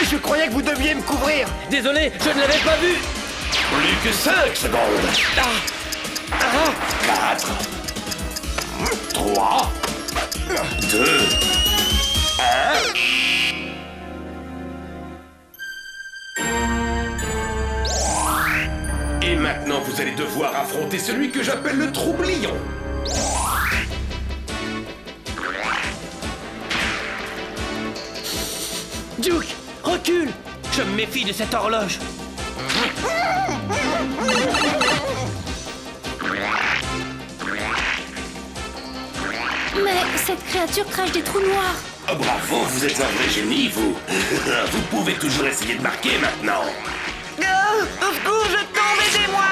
Je croyais que vous deviez me couvrir. Désolé, je ne l'avais pas vu. Plus que 5 secondes. 4 3 2 1. Et maintenant, vous allez devoir affronter celui que j'appelle le troublion. Duke, recule! Je me méfie de cette horloge. Mais cette créature crache des trous noirs. Oh, bravo, vous êtes un vrai génie, vous. Vous pouvez toujours essayer de marquer maintenant. Oh, au secours, je tombe, aidez-moi!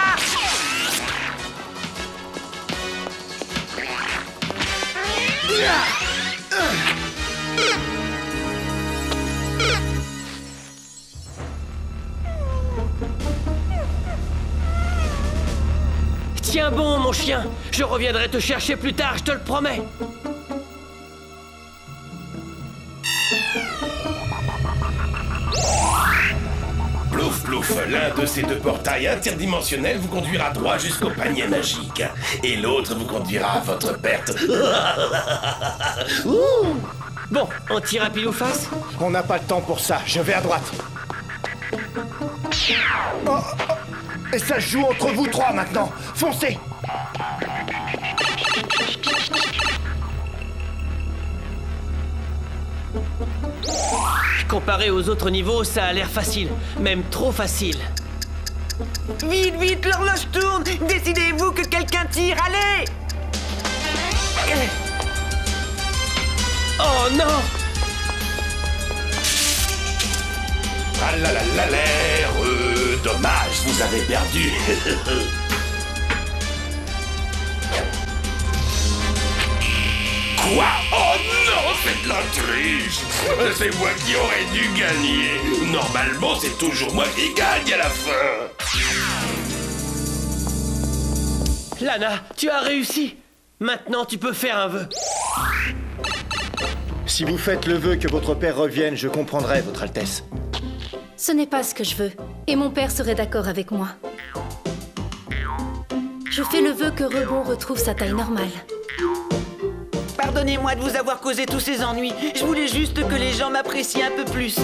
Tiens bon, mon chien. Je reviendrai te chercher plus tard, je te le promets. Plouf plouf, l'un de ces 2 portails interdimensionnels vous conduira droit jusqu'au panier magique. Et l'autre vous conduira à votre perte. Bon, on tire à pile ou face? On n'a pas le temps pour ça, je vais à droite. Oh, et ça se joue entre vous 3 maintenant. Foncez! Comparé aux autres niveaux, ça a l'air facile. Même trop facile. Vite, vite, l'horloge tourne! Décidez-vous que quelqu'un tire, allez! Oh non! Ah là là là l'air, dommage, vous avez perdu. Quoi? Oh non, cette La triche! C'est moi qui aurais dû gagner. Normalement, c'est toujours moi qui gagne à la fin. Lana, tu as réussi. Maintenant, tu peux faire un vœu. Si vous faites le vœu que votre père revienne, je comprendrai, Votre Altesse. Ce n'est pas ce que je veux, et mon père serait d'accord avec moi. Je fais le vœu que Rebond retrouve sa taille normale. Pardonnez-moi de vous avoir causé tous ces ennuis. Je voulais juste que les gens m'apprécient un peu plus.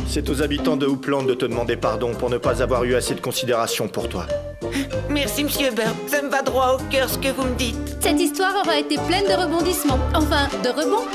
C'est aux habitants de Hoopland de te demander pardon pour ne pas avoir eu assez de considération pour toi. Merci, Monsieur Burr. Ça me va droit au cœur ce que vous me dites. Cette histoire aura été pleine de rebondissements. Enfin, de rebonds.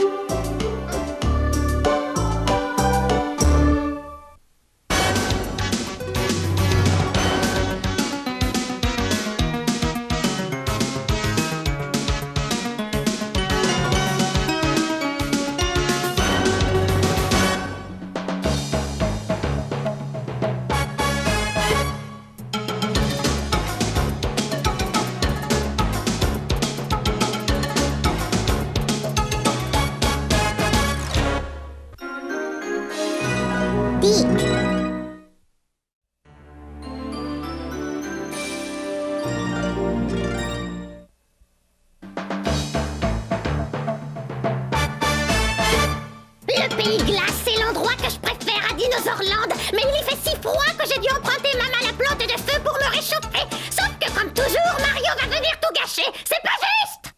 Le pays glace, c'est l'endroit que je préfère à Dinosaurland. Mais il y fait si froid que j'ai dû emprunter Mama la plante de feu pour me réchauffer. Sauf que comme toujours, Mario va venir tout gâcher. C'est pas juste!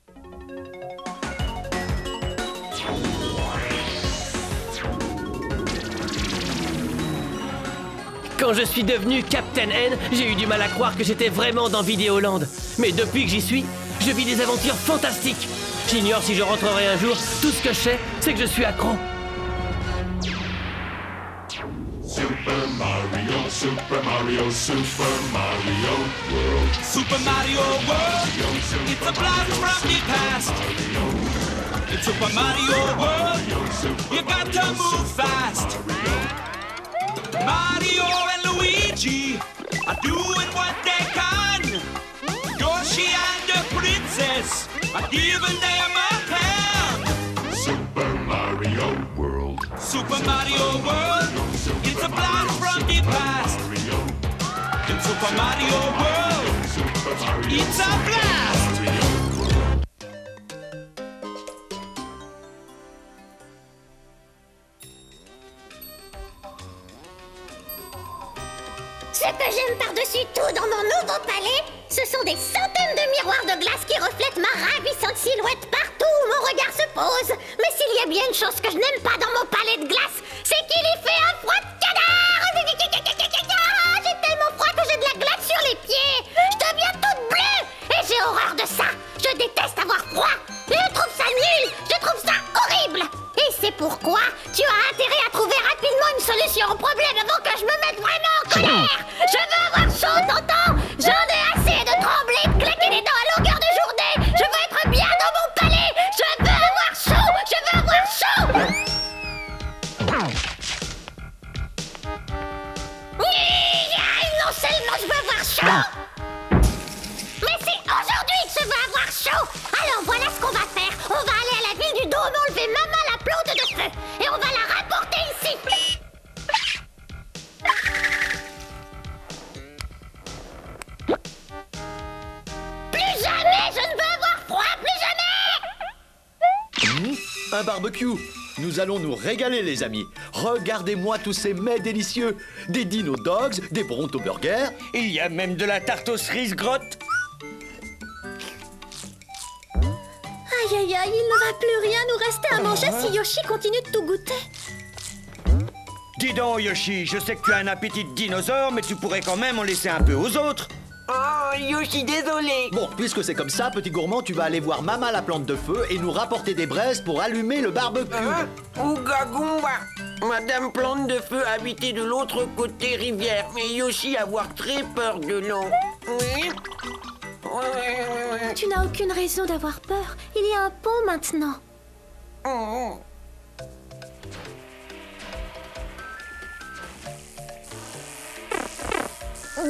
Quand je suis devenu Captain N, j'ai eu du mal à croire que j'étais vraiment dans Vidéoland. Mais depuis que j'y suis, je vis des aventures fantastiques. J'ignore si je rentrerai un jour. Tout ce que je sais, c'est que je suis accro. Super Mario, Super Mario, Super Mario World. Super Mario World. It's a blast from the past. It's Super Mario World. You got to move fast. Mario and Luigi are doing what they can. Yoshi and the princess are giving them a hand. Super Mario World. Super Mario World. It's a blast from the past. In Super Mario World, it's a blast. Ce que j'aime par-dessus tout dans mon nouveau palais, ce sont des centaines de miroirs de glace qui reflètent ma ravissante silhouette partout où mon regard se pose. Mais s'il y a bien une chose que je n'aime pas dans mon palais de glace, c'est qu'il y fait un froid de canard. J'ai tellement froid que j'ai de la glace sur les pieds. Je deviens toute bleue et j'ai horreur de ça. Je déteste avoir froid. Et je trouve ça nul. Je trouve ça horrible. Et c'est pourquoi tu as intérêt à trouver rapidement une solution au problème avant que je me mette vraiment en colère. Je veux avoir chaud, t'entends? J'en ai assez de trembler, de claquer les dents à longueur de journée. Je veux être bien dans mon palais. Je veux avoir chaud. Je veux avoir chaud. Non seulement je veux avoir chaud, mais c'est aujourd'hui que je veux avoir chaud. Alors voilà ce qu'on va faire. On va aller à la ville du Dôme enlever Mama la plante de feu. Et on va la rapporter ici. Plus jamais je ne veux avoir froid. Plus jamais. Un barbecue. Nous allons nous régaler, les amis. Regardez-moi tous ces mets délicieux. Des Dino Dogs, des Bronto Burgers. Il y a même de la tarte aux cerises grotte. Aïe aïe aïe, il ne va plus rien nous rester à manger si Yoshi continue de tout goûter. Dis donc, Yoshi, je sais que tu as un appétit de dinosaure, mais tu pourrais quand même en laisser un peu aux autres. Oh, Yoshi, désolé. Bon, puisque c'est comme ça, petit gourmand, tu vas aller voir Mama la plante de feu et nous rapporter des braises pour allumer le barbecue. Ouga Goomba. Madame Plante de Feu habitait de l'autre côté rivière, mais Yoshi avoir très peur de l'eau. Oui. Tu n'as aucune raison d'avoir peur. Il y a un pont maintenant.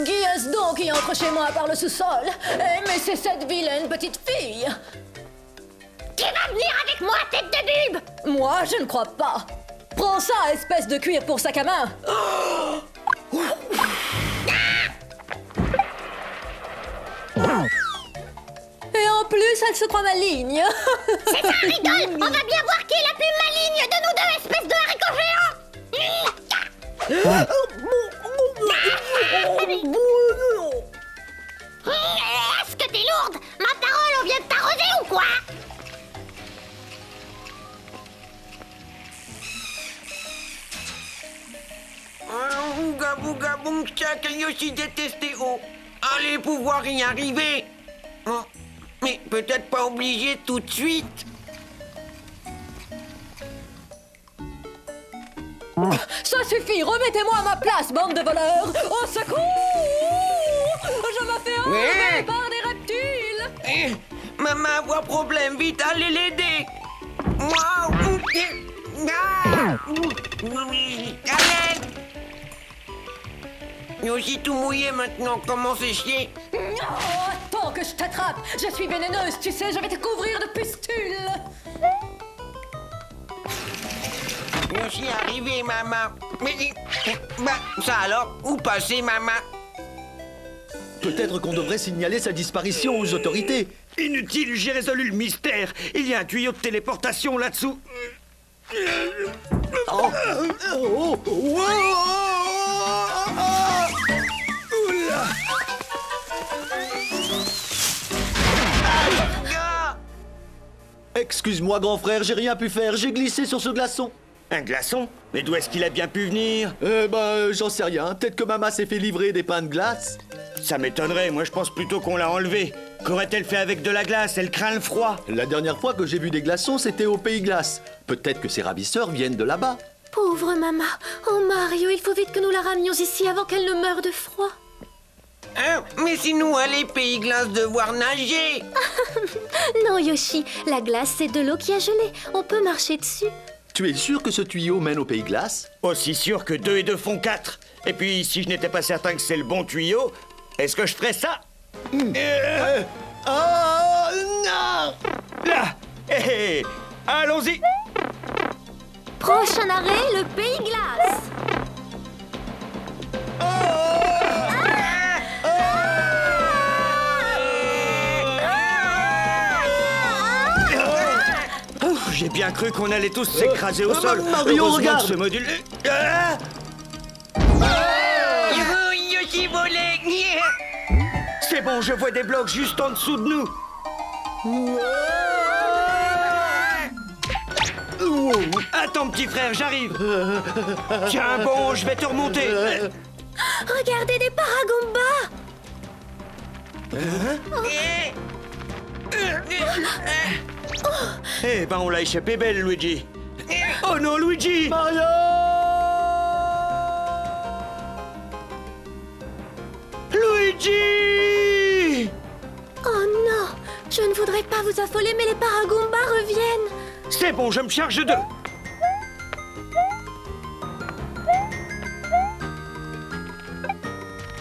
Qui est-ce donc qui entre chez moi par le sous-sol? Mais c'est cette vilaine petite fille. Qui va venir avec avec moi, tête de bulbe! Moi, je ne crois pas. Prends ça, espèce de cuir pour sac à main. Et en plus, elle se croit maligne. C'est ça, rigole! On va bien voir qui est la plus maligne de nous deux, espèce de haricot géant! Est-ce que t'es lourde? Ma parole, on vient de t'arroser ou quoi? Ouga bouga boum tchak, Yoshi détesté oh. Allez pouvoir y arriver. Oh, mais peut-être pas obligé tout de suite. Ça suffit, remettez-moi à ma place, bande de voleurs. Au secours! Je me fais enlever par des reptiles. Maman voit problème, vite, allez l'aider. Allez. Yoshi tout mouillé maintenant, comment c'est chier? Oh, attends que je t'attrape. Je suis vénéneuse, tu sais, je vais te couvrir de pustules. Yoshi arrivé, maman. Mais, bah, ça alors, où passer, maman? Peut-être qu'on devrait signaler sa disparition aux autorités. Inutile, j'ai résolu le mystère. Il y a un tuyau de téléportation là-dessous. Oh. Oh. Oh. Oula. Excuse-moi, grand frère, j'ai rien pu faire. J'ai glissé sur ce glaçon. Un glaçon? Mais d'où est-ce qu'il a bien pu venir? J'en sais rien. Peut-être que maman s'est fait livrer des pains de glace. Ça m'étonnerait. Moi, je pense plutôt qu'on l'a enlevé. Qu'aurait-elle fait avec de la glace? Elle craint le froid. La dernière fois que j'ai vu des glaçons, c'était au Pays Glace. Peut-être que ces ravisseurs viennent de là-bas. Pauvre maman. Oh Mario, il faut vite que nous la ramenions ici avant qu'elle ne meure de froid. Hein? Mais si nous, allez, Pays Glace, devoir nager. Non, Yoshi, la glace, c'est de l'eau qui a gelé. On peut marcher dessus. Tu es sûr que ce tuyau mène au Pays Glace? Aussi sûr que 2 et 2 font 4. Et puis, si je n'étais pas certain que c'est le bon tuyau, est-ce que je ferais ça? Oh non! Là! Hé hé! Allons-y! Prochain arrêt, le Pays Glace. J'ai bien cru qu'on allait tous s'écraser au sol. Mario, Heureusement regarde que ce module... Yoshi volé. C'est bon, je vois des blocs juste en dessous de nous. Attends, petit frère, j'arrive. Tiens, bon, je vais te remonter. Regardez des paragombas. Eh ben, on l'a échappé belle, Luigi. Oh non, Luigi! Mario! Luigi! Oh non, je ne voudrais pas vous affoler, mais les paragombas reviennent. C'est bon, je me charge d'eux.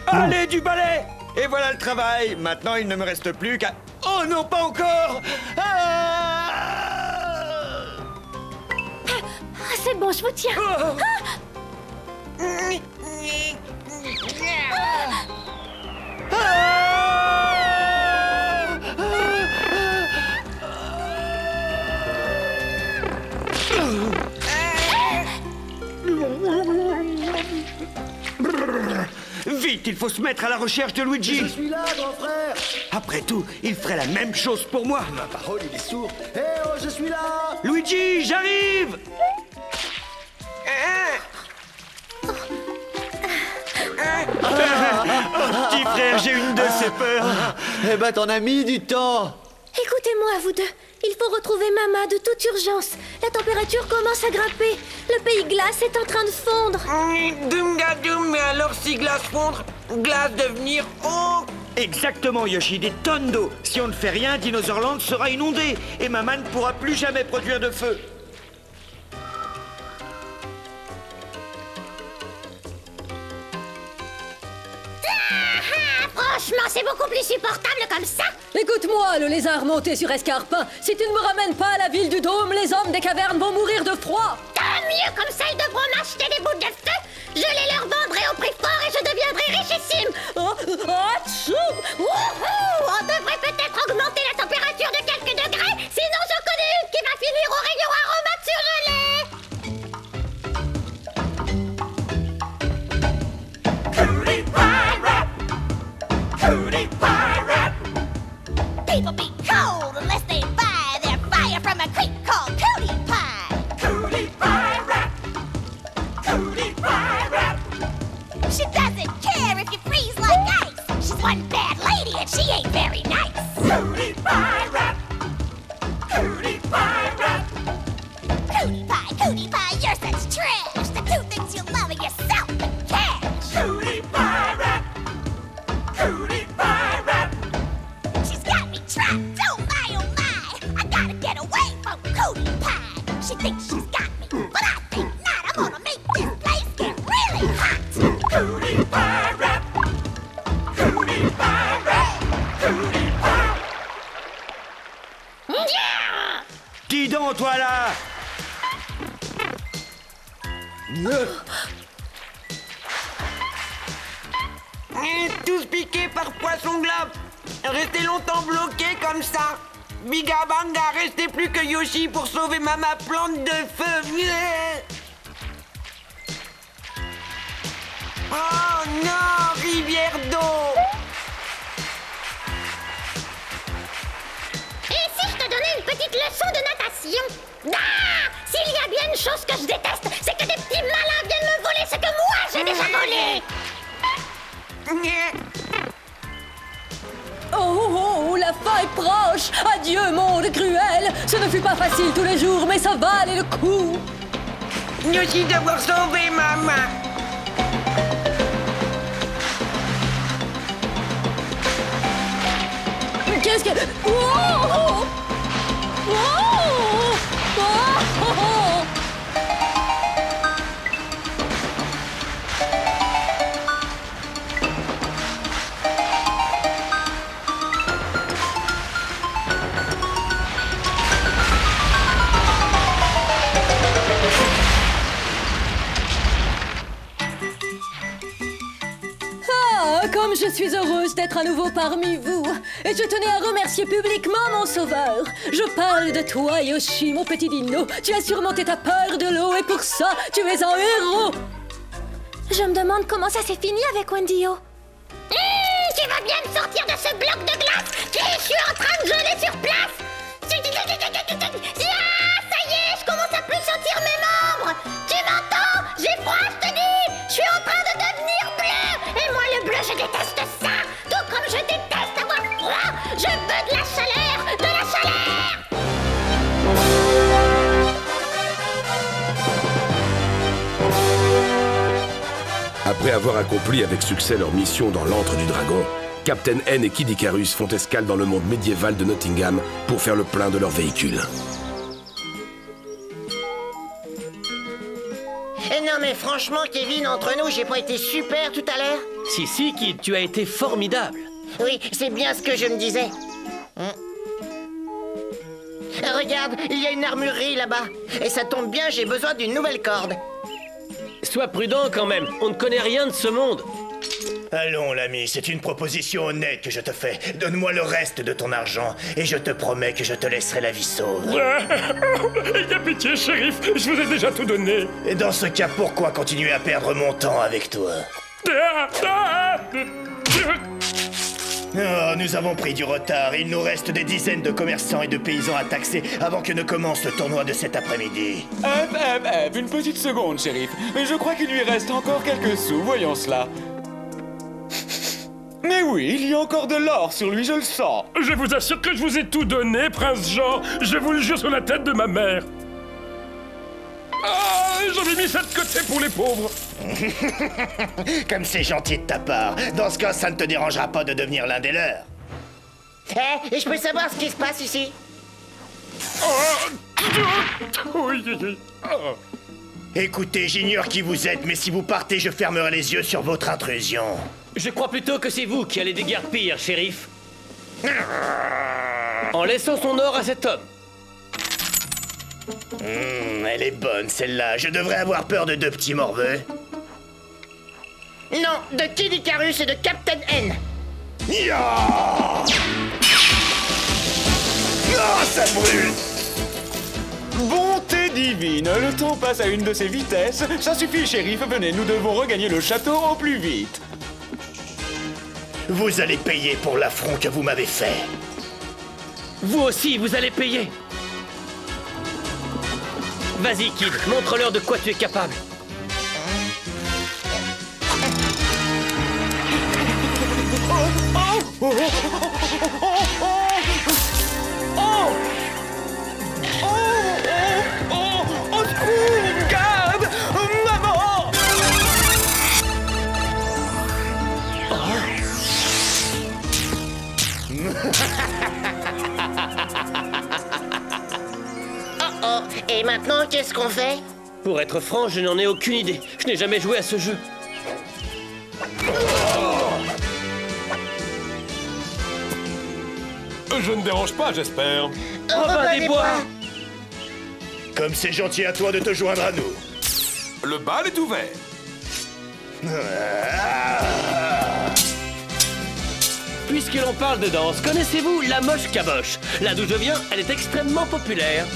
Allez, du balai! Et voilà le travail. Maintenant, il ne me reste plus qu'à... Oh non, pas encore! C'est bon, je vous tiens. Vite, il faut se mettre à la recherche de Luigi. Je suis là, grand frère. Après tout, il ferait la même chose pour moi. Ma parole, il est sourd. Eh oh, je suis là. Luigi, j'arrive. Petit frère, j'ai une de ces peurs. Eh ben, t'en as mis du temps. Écoutez-moi, vous deux. Il faut retrouver Mama de toute urgence. La température commence à grimper. Le Pays Glace est en train de fondre. Doum, mais alors si glace fondre, glace devenir eau. Exactement, Yoshi, des tonnes d'eau. Si on ne fait rien, Dinosaur Land sera inondé. Et Mama ne pourra plus jamais produire de feu. Franchement, c'est beaucoup plus supportable comme ça. Écoute-moi, le lézard monté sur Escarpin. Si tu ne me ramènes pas à la ville du Dôme, les hommes des cavernes vont mourir de froid. Tant mieux, comme ça, ils devront m'acheter des bouts de feu. Je les leur vendrai au prix fort et je deviendrai richissime. Wouhou! On devrait peut-être augmenter la température de quelques degrés, sinon j'en connais une qui va finir au rayon aromate surgelé. Cootie Pie Rap! Cootie Pie Rap! People be cold unless they buy their fire from a creek called Cootie Pie. Cootie Pie Rap! Cootie Pie Rap! She doesn't care if you freeze like ice. She's one bad lady and she ain't very nice. Cootie Pie Rap! Cootie Pie Rap! Cootie Pie, you're such trash. The two things you love are yourself and cash. Cootie Pie Rap! Cootie Pie Rap! She's got me trapped, oh my, I gotta get away from Cootie Pie. She thinks she's got me, but I think not. I'm gonna make this place get really hot. Cootie Pie Rap! Cootie Pie Rap! Cootie Pie! Yeah! Dis donc, toi là! Tous piqués par Poisson Globe. Restez longtemps bloqués comme ça. Bigabanga, restez plus que Yoshi pour sauver Mama Plante de feu. Oh non, rivière d'eau. Et si je te donnais une petite leçon de natation? Ah! S'il y a bien une chose que je déteste, c'est que des petits malins viennent me voler ce que moi j'ai déjà volé. Oh, la fin est proche. Adieu, monde cruel. Ce ne fut pas facile tous les jours, mais ça valait le coup. Yoshi d'avoir sauvé Mama. Qu'est-ce que... Oh, oh, oh, oh, oh. Comme je suis heureuse d'être à nouveau parmi vous. Et je tenais à remercier publiquement mon sauveur. Je parle de toi, Yoshi, mon petit dino. Tu as surmonté ta peur de l'eau et pour ça, tu es un héros. Je me demande comment ça s'est fini avec Wendy-O. Tu vas bien me sortir de ce bloc de glace. Je suis en train de geler sur place. Ah, ça y est, je commence à plus sentir mes membres. Tu m'entends? J'ai froid, je te dis. Je suis en train de devenir bleu. Et moi, le bleu, je déteste ça. Tout comme je déteste avoir froid. Je veux de la chaleur, de la chaleur. Après avoir accompli avec succès leur mission dans l'antre du dragon, Captain N et Kid Icarus font escale dans le monde médiéval de Nottingham pour faire le plein de leur véhicule. Non mais franchement, Kevin, entre nous, j'ai pas été super tout à l'heure? Si, Kid, tu as été formidable. Oui, c'est bien ce que je me disais. Regarde, il y a une armurerie là-bas. Et ça tombe bien, j'ai besoin d'une nouvelle corde. Sois prudent quand même, on ne connaît rien de ce monde. Allons, l'ami, c'est une proposition honnête que je te fais. Donne-moi le reste de ton argent, et je te promets que je te laisserai la vie sauve. Ayez pitié, shérif, je vous ai déjà tout donné. Et dans ce cas, pourquoi continuer à perdre mon temps avec toi? Oh, nous avons pris du retard. Il nous reste des dizaines de commerçants et de paysans à taxer avant que ne commence le tournoi de cet après-midi. Une petite seconde, shérif. Je crois qu'il lui reste encore quelques sous, voyons cela. Mais oui, il y a encore de l'or sur lui, je le sens. Je vous assure que je vous ai tout donné, Prince Jean. Je vous le jure sur la tête de ma mère. Ah, j'en ai mis ça de côté pour les pauvres. Comme c'est gentil de ta part. Dans ce cas, ça ne te dérangera pas de devenir l'un des leurs. Et je peux savoir ce qui se passe ici? Écoutez, j'ignore qui vous êtes, mais si vous partez, je fermerai les yeux sur votre intrusion. Je crois plutôt que c'est vous qui allez déguerpir, shérif. En laissant son or à cet homme. Elle est bonne, celle-là. Je devrais avoir peur de deux petits morveux. Non, de Kid Icarus et de Captain N. Ya! Ah, ça brûle! Bonté divine, le temps passe à une de ses vitesses. Ça suffit, shérif, venez, nous devons regagner le château au plus vite. Vous allez payer pour l'affront que vous m'avez fait. Vous aussi, vous allez payer. Vas-y, Kid, montre-leur de quoi tu es capable. Au secours, garde! Maman! Oh, et maintenant, qu'est-ce qu'on fait? Pour être franc, je n'en ai aucune idée. Je n'ai jamais joué à ce jeu. Je ne dérange pas, j'espère. Robin des Bois! Comme c'est gentil à toi de te joindre à nous. Le bal est ouvert. Puisque l'on parle de danse, connaissez-vous la moche caboche? Là d'où je viens, elle est extrêmement populaire.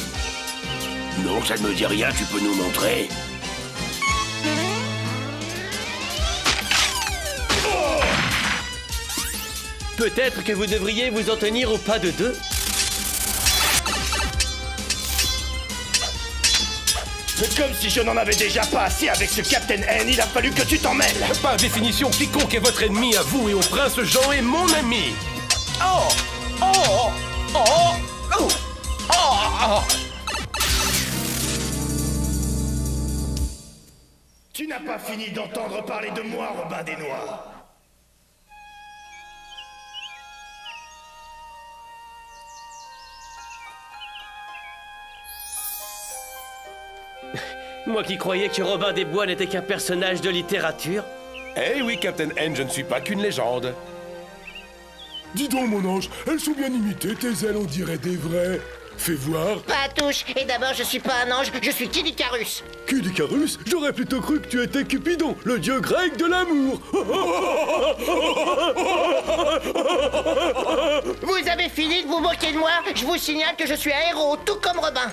Non, ça ne me dit rien, tu peux nous montrer? Peut-être que vous devriez vous en tenir au pas de deux. Comme si je n'en avais déjà pas assez avec ce Captain N, il a fallu que tu t'en mêles. Par définition, quiconque est votre ennemi à vous et au prince Jean est mon ami. Oh! Oh! Oh! Oh! Oh! Tu n'as pas fini d'entendre parler de moi, Robin des Noirs. Moi qui croyais que Robin des Bois n'était qu'un personnage de littérature. Eh oui, Captain N, je ne suis pas qu'une légende. Dis donc, mon ange, elles sont bien imitées, tes ailes, on dirait des vraies. Fais voir. Pas touche. Et d'abord, je suis pas un ange, je suis Kid Icarus. Kid Icarus? J'aurais plutôt cru que tu étais Cupidon, le dieu grec de l'amour. Vous avez fini de vous moquer de moi? Je vous signale que je suis un héros, tout comme Robin.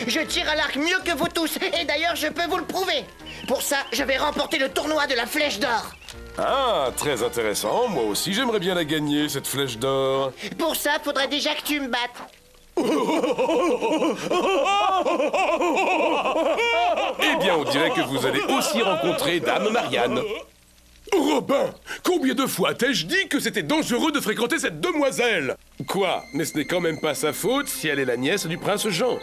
Je tire à l'arc mieux que vous tous, et d'ailleurs, je peux vous le prouver. Pour ça, je vais remporter le tournoi de la Flèche d'Or. Ah, très intéressant. Moi aussi, j'aimerais bien la gagner, cette flèche d'or. Pour ça, faudrait déjà que tu me battes. Eh bien, on dirait que vous allez aussi rencontrer Dame Marianne. Robin, combien de fois t'ai-je dit que c'était dangereux de fréquenter cette demoiselle? Quoi? Mais ce n'est quand même pas sa faute si elle est la nièce du prince Jean.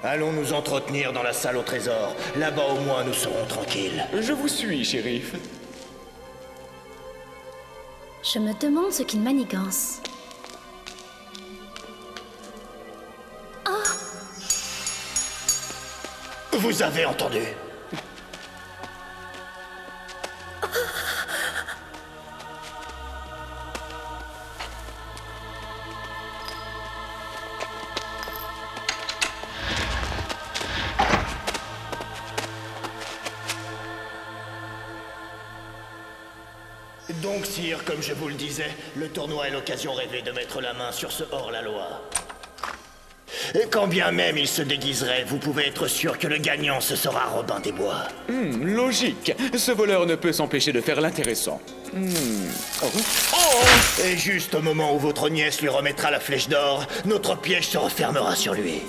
Allons nous entretenir dans la salle au trésor. Là-bas, au moins, nous serons tranquilles. Je vous suis, shérif. Je me demande ce qu'il manigance. Vous avez entendu? Donc, sire, comme je vous le disais, le tournoi est l'occasion rêvée de mettre la main sur ce hors-la-loi. Et quand bien même il se déguiserait, vous pouvez être sûr que le gagnant, ce sera Robin des Bois. Logique. Ce voleur ne peut s'empêcher de faire l'intéressant. Et juste au moment où votre nièce lui remettra la flèche d'or, notre piège se refermera sur lui.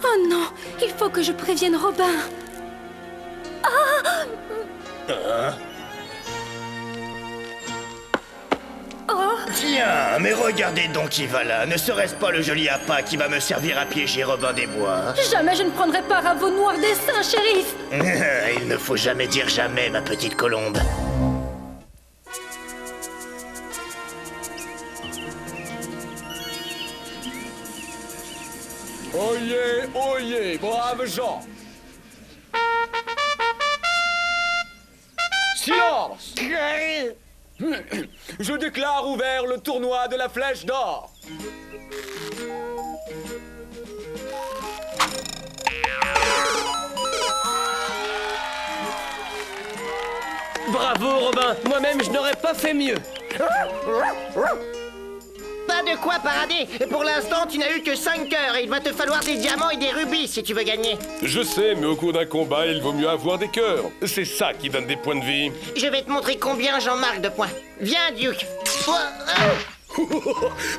Oh non, il faut que je prévienne Robin. Tiens, mais regardez donc qui va là. Ne serait-ce pas le joli appât qui va me servir à piéger Robin des Bois? Jamais je ne prendrai part à vos noirs desseins, shérif. Il ne faut jamais dire jamais, ma petite colombe. Oyez, oyez, brave Jean. commence. Je déclare ouvert le tournoi de la Flèche d'Or. Bravo, Robin. Moi-même, je n'aurais pas fait mieux. Pas de quoi parader. Pour l'instant, tu n'as eu que 5 cœurs et il va te falloir des diamants et des rubis si tu veux gagner. Je sais, mais au cours d'un combat, il vaut mieux avoir des cœurs. C'est ça qui donne des points de vie. Je vais te montrer combien j'en marque de points. Viens, Duke.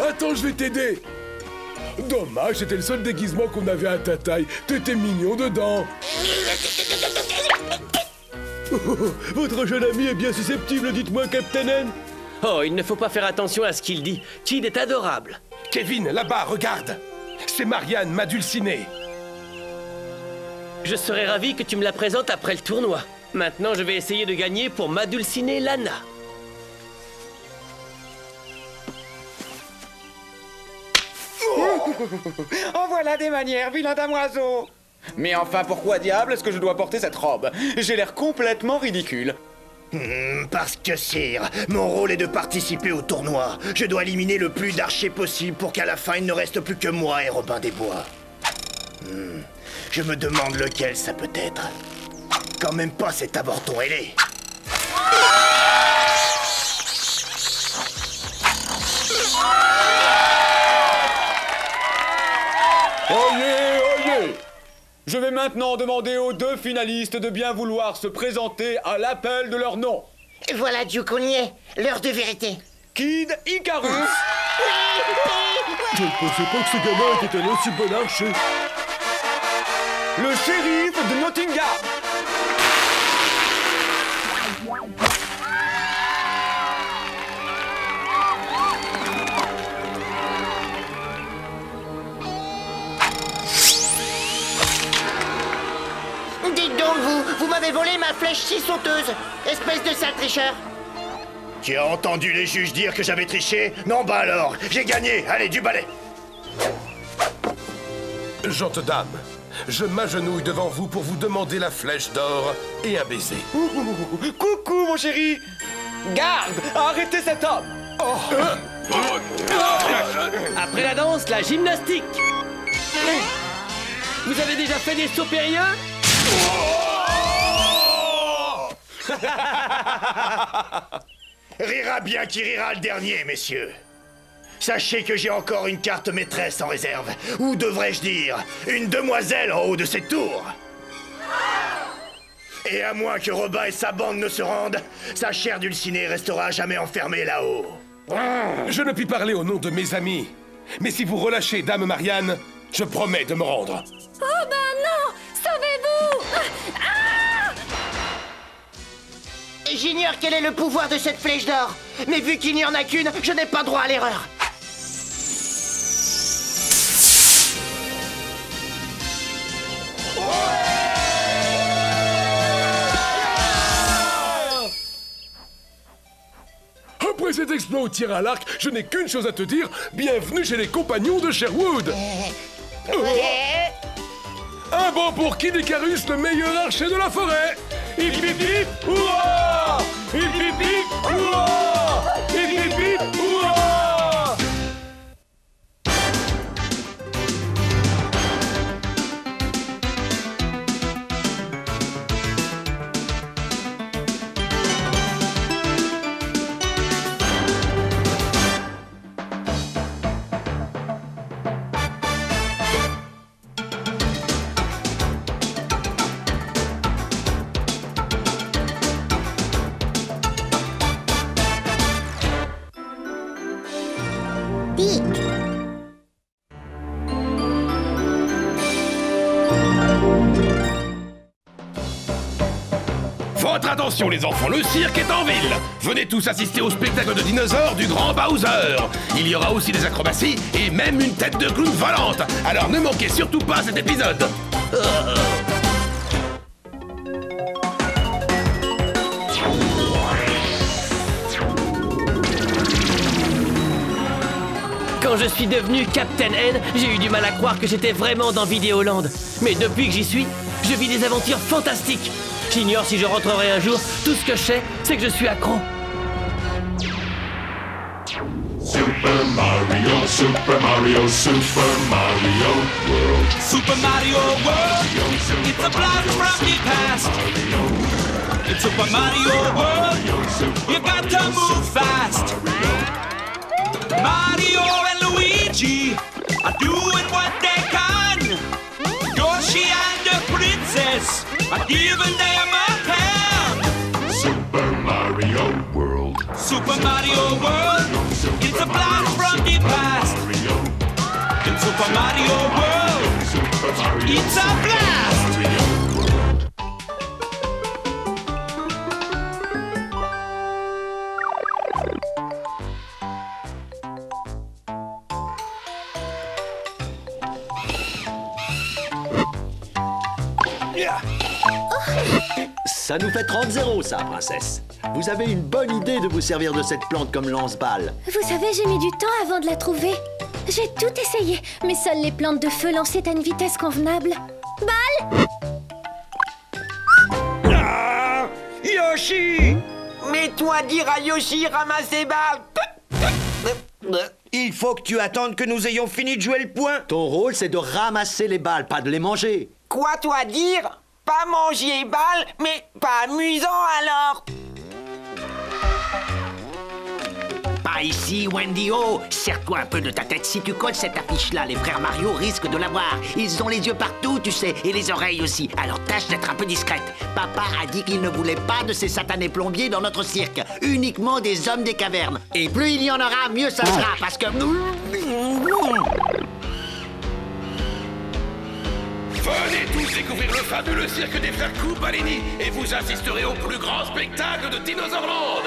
Attends, je vais t'aider. Dommage, c'était le seul déguisement qu'on avait à ta taille. T'étais mignon dedans. Votre jeune ami est bien susceptible, dites-moi, Captain N. Oh, il ne faut pas faire attention à ce qu'il dit. Kid est adorable. Kevin, là-bas, regarde. C'est Marianne, ma dulcinée. Je serais ravi que tu me la présentes après le tournoi. Maintenant, je vais essayer de gagner pour ma dulcinée Lana. En voilà des manières, vilain damoiseau. Mais enfin, pourquoi diable est-ce que je dois porter cette robe? J'ai l'air complètement ridicule. Parce que, sire, mon rôle est de participer au tournoi. Je dois éliminer le plus d'archers possible pour qu'à la fin, il ne reste plus que moi et Robin des Bois. Je me demande lequel ça peut être. Quand même pas cet avorton ailé. Oyez! Je vais maintenant demander aux 2 finalistes de bien vouloir se présenter à l'appel de leur nom. Voilà, Duke, on y est. L'heure de vérité. Kid Icarus. Je ne pensais pas que ce gamin était un aussi bon archer. Le shérif de Nottingham. Dites donc, vous m'avez volé ma flèche si sauteuse. Espèce de sale tricheur. Tu as entendu les juges dire que j'avais triché? Non, bah alors, j'ai gagné. Allez, du balai. Gentes dames, je m'agenouille devant vous pour vous demander la flèche d'or et un baiser. Coucou, mon chéri. Garde, arrêtez cet homme. Après la danse, la gymnastique. Vous avez déjà fait des sauts périlleux? Rira bien qui rira le dernier, messieurs. Sachez que j'ai encore une carte maîtresse en réserve. Ou devrais-je dire, une demoiselle en haut de cette tour. Et à moins que Robin et sa bande ne se rendent, sa chère dulcinée restera à jamais enfermée là-haut. Je ne puis parler au nom de mes amis. Mais si vous relâchez Dame Marianne, je promets de me rendre. Oh ben non! Sauvez-vous! J'ignore quel est le pouvoir de cette flèche d'or. Mais vu qu'il n'y en a qu'une, je n'ai pas droit à l'erreur. Après cet exploit au tir à l'arc, je n'ai qu'une chose à te dire. Bienvenue chez les compagnons de Sherwood. Un bon pour Kid Icarus, le meilleur archer de la forêt. Hip hip hip, ouah! Hip hip hip, ouah! Hip hip hip, ouah! Votre attention les enfants, le cirque est en ville. Venez tous assister au spectacle de dinosaures du grand Bowser. Il y aura aussi des acrobaties et même une tête de clown volante. Alors ne manquez surtout pas cet épisode. Quand je suis devenu Captain N, j'ai eu du mal à croire que j'étais vraiment dans Vidéoland. Mais depuis que j'y suis, je vis des aventures fantastiques. J'ignore si je rentrerai un jour. Tout ce que je sais, c'est que je suis accro. Super Mario, Super Mario, Super Mario World. Super Mario World, it's a blast from the past. It's Super Mario World, you got to move fast. Mario and Luigi are doing what they can. Yoshi and the princess are giving them a hand. Super Mario World. Super Mario World, it's a blast from the past. In Super Mario World, it's a blast. Ça nous fait 30-0, ça, princesse. Vous avez une bonne idée de vous servir de cette plante comme lance-balle. Vous savez, j'ai mis du temps avant de la trouver. J'ai tout essayé, mais seules les plantes de feu lançaient à une vitesse convenable. Balle! Ah, Yoshi! Mets-toi dire à Yoshi, ramasse les balles. Il faut que tu attendes que nous ayons fini de jouer le point. Ton rôle, c'est de ramasser les balles, pas de les manger. Quoi, toi dire? Pas manger balles, mais pas amusant alors. Pas ici, Wendy. Oh, serre-toi un peu de ta tête. Si tu colles cette affiche-là, les frères Mario risquent de la voir. Ils ont les yeux partout, tu sais, et les oreilles aussi. Alors tâche d'être un peu discrète. Papa a dit qu'il ne voulait pas de ces satanés plombiers dans notre cirque. Uniquement des hommes des cavernes. Et plus il y en aura, mieux ça sera, parce que... Venez tous découvrir le fabuleux cirque des frères Koopalini et vous assisterez au plus grand spectacle de Dinosaurland.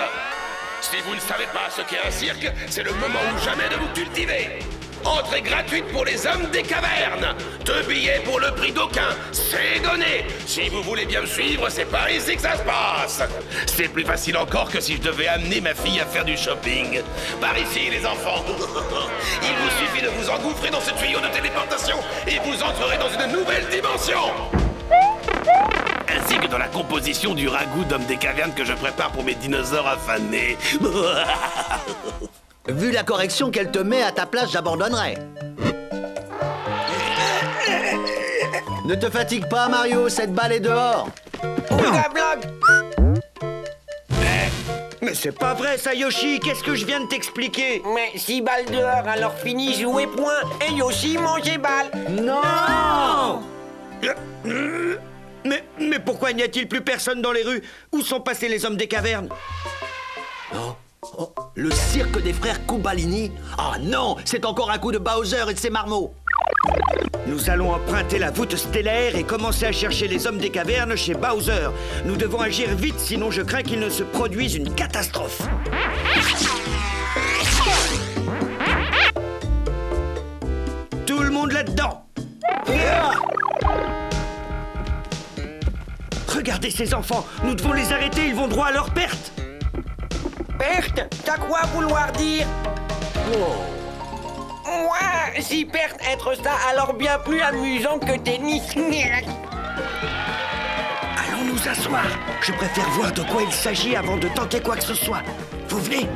Si vous ne savez pas ce qu'est un cirque, c'est le moment ou jamais de vous cultiver. Entrée gratuite pour les hommes des cavernes. 2 billets pour le prix d'aucun. C'est donné. Si vous voulez bien me suivre, c'est par ici que ça se passe. C'est plus facile encore que si je devais amener ma fille à faire du shopping. Par ici, les enfants. Il vous suffit de vous engouffrer dans ce tuyau de téléportation et vous entrerez dans une nouvelle dimension. Ainsi que dans la composition du ragoût d'homme des cavernes que je prépare pour mes dinosaures affamés. Vu la correction qu'elle te met à ta place, j'abandonnerai. Ne te fatigue pas, Mario, cette balle est dehors. Mais c'est pas vrai ça, Yoshi. Qu'est-ce que je viens de t'expliquer? Mais si balle dehors, alors fini jouer point. Et Yoshi manger balle. Non! Mais pourquoi n'y a-t-il plus personne dans les rues? Où sont passés les hommes des cavernes? Oh, le cirque des frères Koopalini? Ah non, c'est encore un coup de Bowser et de ses marmots. Nous allons emprunter la voûte stellaire et commencer à chercher les hommes des cavernes chez Bowser. Nous devons agir vite, sinon je crains qu'il ne se produise une catastrophe. Tout le monde là-dedans! Regardez ces enfants, nous devons les arrêter, ils vont droit à leur perte. Perte? T'as quoi vouloir dire? Ouais, si perte être ça, alors bien plus amusant que tennis. Allons nous asseoir. Je préfère voir de quoi il s'agit avant de tenter quoi que ce soit. Vous venez?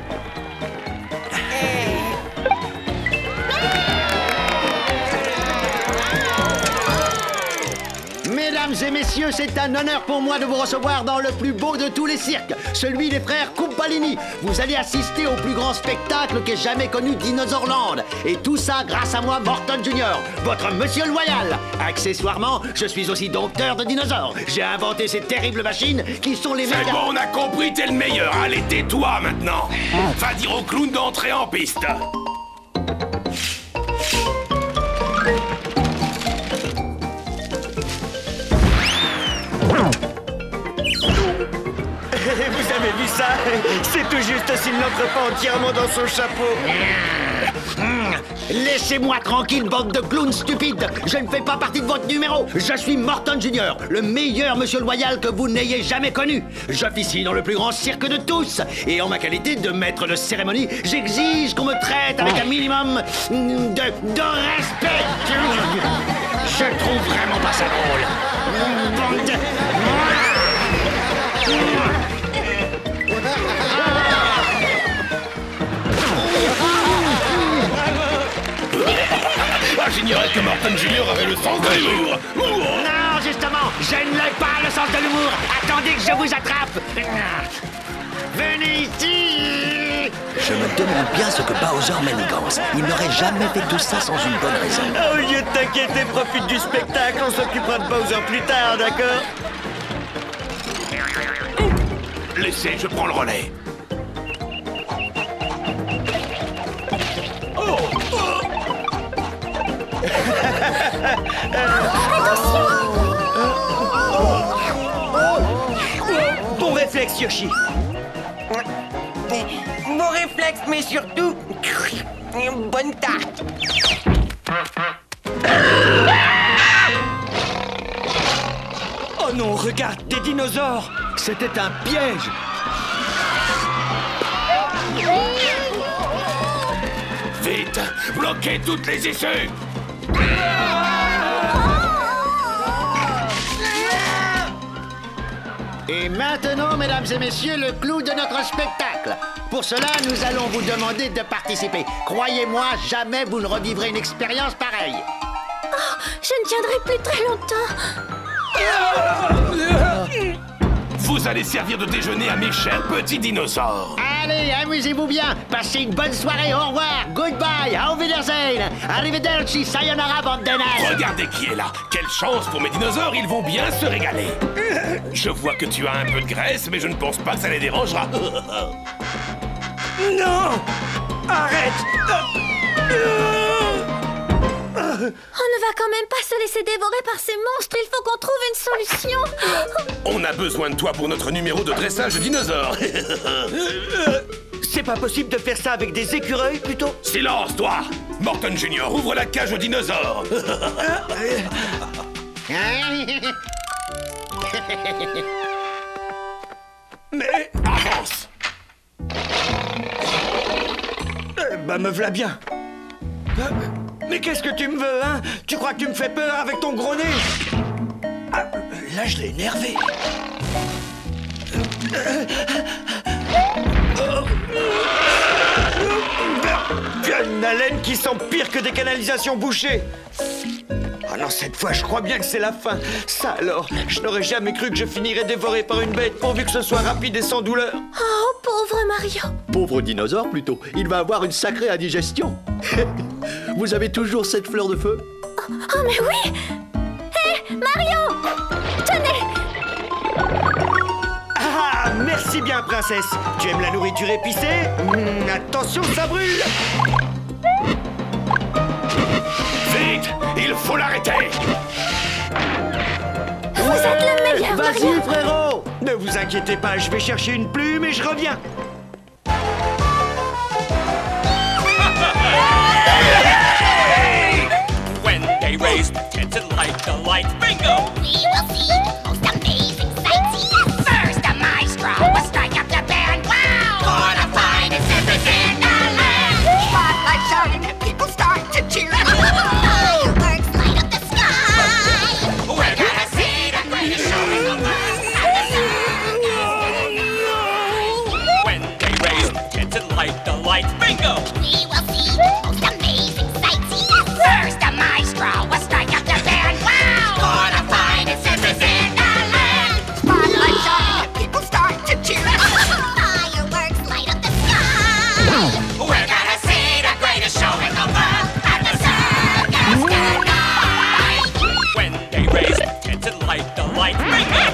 Mesdames et messieurs, c'est un honneur pour moi de vous recevoir dans le plus beau de tous les cirques, celui des frères Koopalini. Vous allez assister au plus grand spectacle qu'ait jamais connu Dinosaurland. Et tout ça grâce à moi, Morton Jr., votre monsieur loyal. Accessoirement, je suis aussi dompteur de dinosaures. J'ai inventé ces terribles machines qui sont les C'est bon, on a compris, t'es le meilleur. Allez, tais-toi maintenant. Va dire au clown d'entrer en piste. Vous avez vu ça? C'est tout juste s'il n'entre pas entièrement dans son chapeau. Laissez-moi tranquille, bande de clowns stupides. Je ne fais pas partie de votre numéro. Je suis Morton Jr., le meilleur monsieur loyal que vous n'ayez jamais connu. J'officie dans le plus grand cirque de tous. Et en ma qualité de maître de cérémonie, j'exige qu'on me traite avec un minimum de respect. Je trouve vraiment pas ça drôle. Bande de... Ah, j'ignorais que Morton Junior avait le sens de l'humour. Non, justement, je ne l'ai pas, le sens de l'humour. Attendez que je vous attrape. Venez ici. Je me demande bien ce que Bowser manigance. Il n'aurait jamais fait tout ça sans une bonne raison. Au lieu de t'inquiéter, profite du spectacle. On s'occupera de Bowser plus tard, d'accord? Laissez, je prends le relais. Bon réflexe, Yoshi. Bon réflexe, mais surtout, bonne tarte. Oh non, regarde, des dinosaures. C'était un piège. Vite, bloquez toutes les issues. Et maintenant, mesdames et messieurs, le clou de notre spectacle. Pour cela, nous allons vous demander de participer. Croyez-moi, jamais vous ne revivrez une expérience pareille. Oh, je ne tiendrai plus très longtemps. Vous allez servir de déjeuner à mes chers petits dinosaures. Allez, amusez-vous bien. Passez une bonne soirée. Au revoir. Goodbye. Auf Wiedersehen. Arrivederci. Sayonara, bande de nazes. Regardez qui est là. Quelle chance pour mes dinosaures, ils vont bien se régaler. Je vois que tu as un peu de graisse, mais je ne pense pas que ça les dérangera. Non! Arrête! On ne va quand même pas se laisser dévorer par ces monstres. Il faut qu'on trouve une solution. On a besoin de toi pour notre numéro de dressage de dinosaures. C'est pas possible de faire ça avec des écureuils, plutôt? Silence, toi! Morton Junior, ouvre la cage aux dinosaures. Mais... Avance! Bah me v'là bien. Mais qu'est-ce que tu me veux, hein? Tu crois que tu me fais peur avec ton gros nez? Ah, là, je l'ai énervé. Tu as une haleine qui sent pire que des canalisations bouchées. Ah non, cette fois, je crois bien que c'est la fin. Ça alors, je n'aurais jamais cru que je finirais dévoré par une bête, pourvu que ce soit rapide et sans douleur. Oh, pauvre Mario. Pauvre dinosaure, plutôt. Il va avoir une sacrée indigestion. Vous avez toujours cette fleur de feu? Oh, mais oui. Hé, Mario! Tenez! Ah, merci bien, princesse. Tu aimes la nourriture épicée? Attention, ça brûle! Vite! Il faut l'arrêter! Vous êtes le meilleur, Mario! Vas-y, frérot! Ne vous inquiétez pas, je vais chercher une plume et je reviens. When they raise the tents and light the lights, bingo! We will see the most amazing sights. First, the maestro will strike up the band. Wow! For the finest circus in the land. Spotlight shine and people start to cheer. Fireworks light up the sky. We're gonna see the greatest show in the world. When they raise the tents and light the lights, bingo! We will see the most amazing sights. First, the maestro will strike up the band. Wow! For the finest circus in the land. Spotlight shine and people start to cheer. Fireworks light up the sky. We're gonna see the greatest show in the world at the circus tonight. When they raise the tents and light the lights, bingo!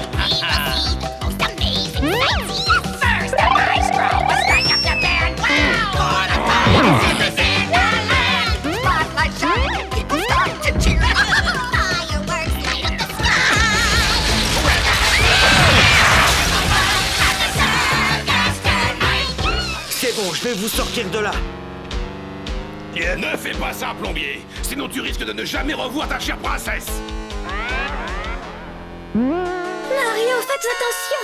Most amazing sights. First, the maestro will strike up the band. Wow! For the finest circus in the land. Spotlight shine and people start to cheer. Fireworks light up the sky. We're gonna see the world at the circus tonight. C'est bon, je vais vous sortir de là. Ne fais pas ça, plombier! Sinon tu risques de ne jamais revoir ta chère princesse! Mario, faites attention.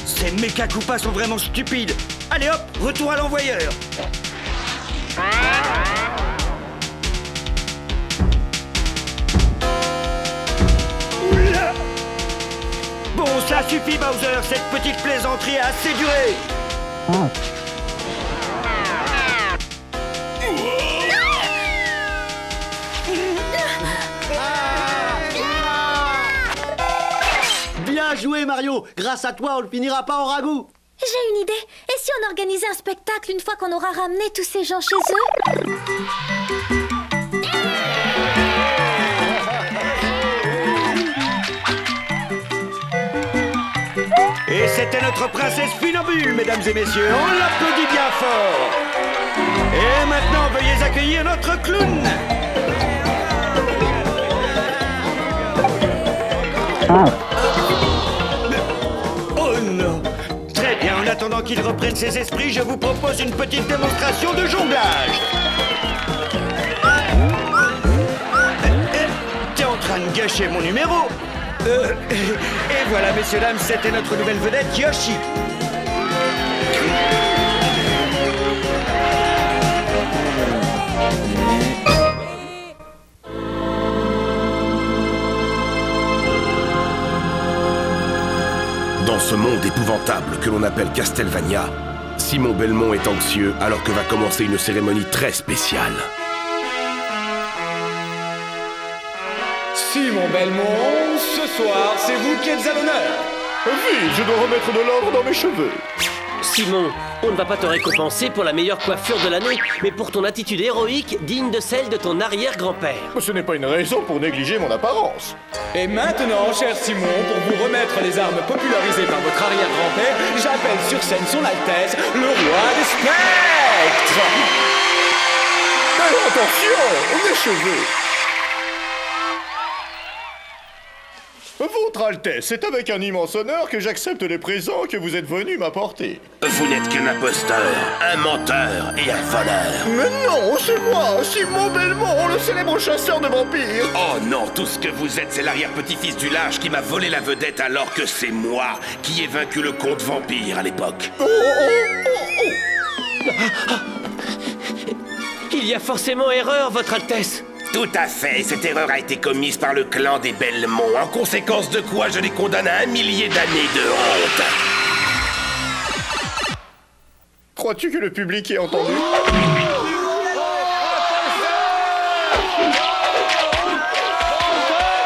Ces méca Koopas sont vraiment stupides. Allez hop, retour à l'envoyeur. cela suffit, Bowser. Cette petite plaisanterie a assez duré. Bien joué, Mario. Grâce à toi, on ne finira pas en ragoût. J'ai une idée. Et si on organisait un spectacle une fois qu'on aura ramené tous ces gens chez eux? Et c'était notre princesse Funambule, mesdames et messieurs. On l'applaudit bien fort. Et maintenant, veuillez accueillir notre clown. Oh non. Très bien, en attendant qu'il reprenne ses esprits, je vous propose une petite démonstration de jonglage. T'es en train de gâcher mon numéro. Et voilà, messieurs, dames, c'était notre nouvelle vedette, Yoshi. Dans ce monde épouvantable que l'on appelle Castlevania, Simon Belmont est anxieux alors que va commencer une cérémonie très spéciale. Simon Belmont, ce soir, c'est vous qui êtes à l'honneur. Vite, je dois remettre de l'ordre dans mes cheveux. Simon, on ne va pas te récompenser pour la meilleure coiffure de l'année, mais pour ton attitude héroïque digne de celle de ton arrière-grand-père. Ce n'est pas une raison pour négliger mon apparence. Et maintenant, cher Simon, pour vous remettre les armes popularisées par votre arrière-grand-père, j'appelle sur scène son Altesse, le roi des spectres. Attention, mes cheveux. Votre Altesse, c'est avec un immense honneur que j'accepte les présents que vous êtes venus m'apporter. Vous n'êtes qu'un imposteur, un menteur et un voleur. Mais non, c'est moi, Simon Belmont, le célèbre chasseur de vampires. Oh non, tout ce que vous êtes, c'est l'arrière-petit-fils du lâche qui m'a volé la vedette alors que c'est moi qui ai vaincu le comte vampire à l'époque. Il y a forcément erreur, votre Altesse. Tout à fait, cette erreur a été commise par le clan des Belmont, en conséquence de quoi je les condamne à 1 millier d'années de honte. Crois-tu que le public ait entendu?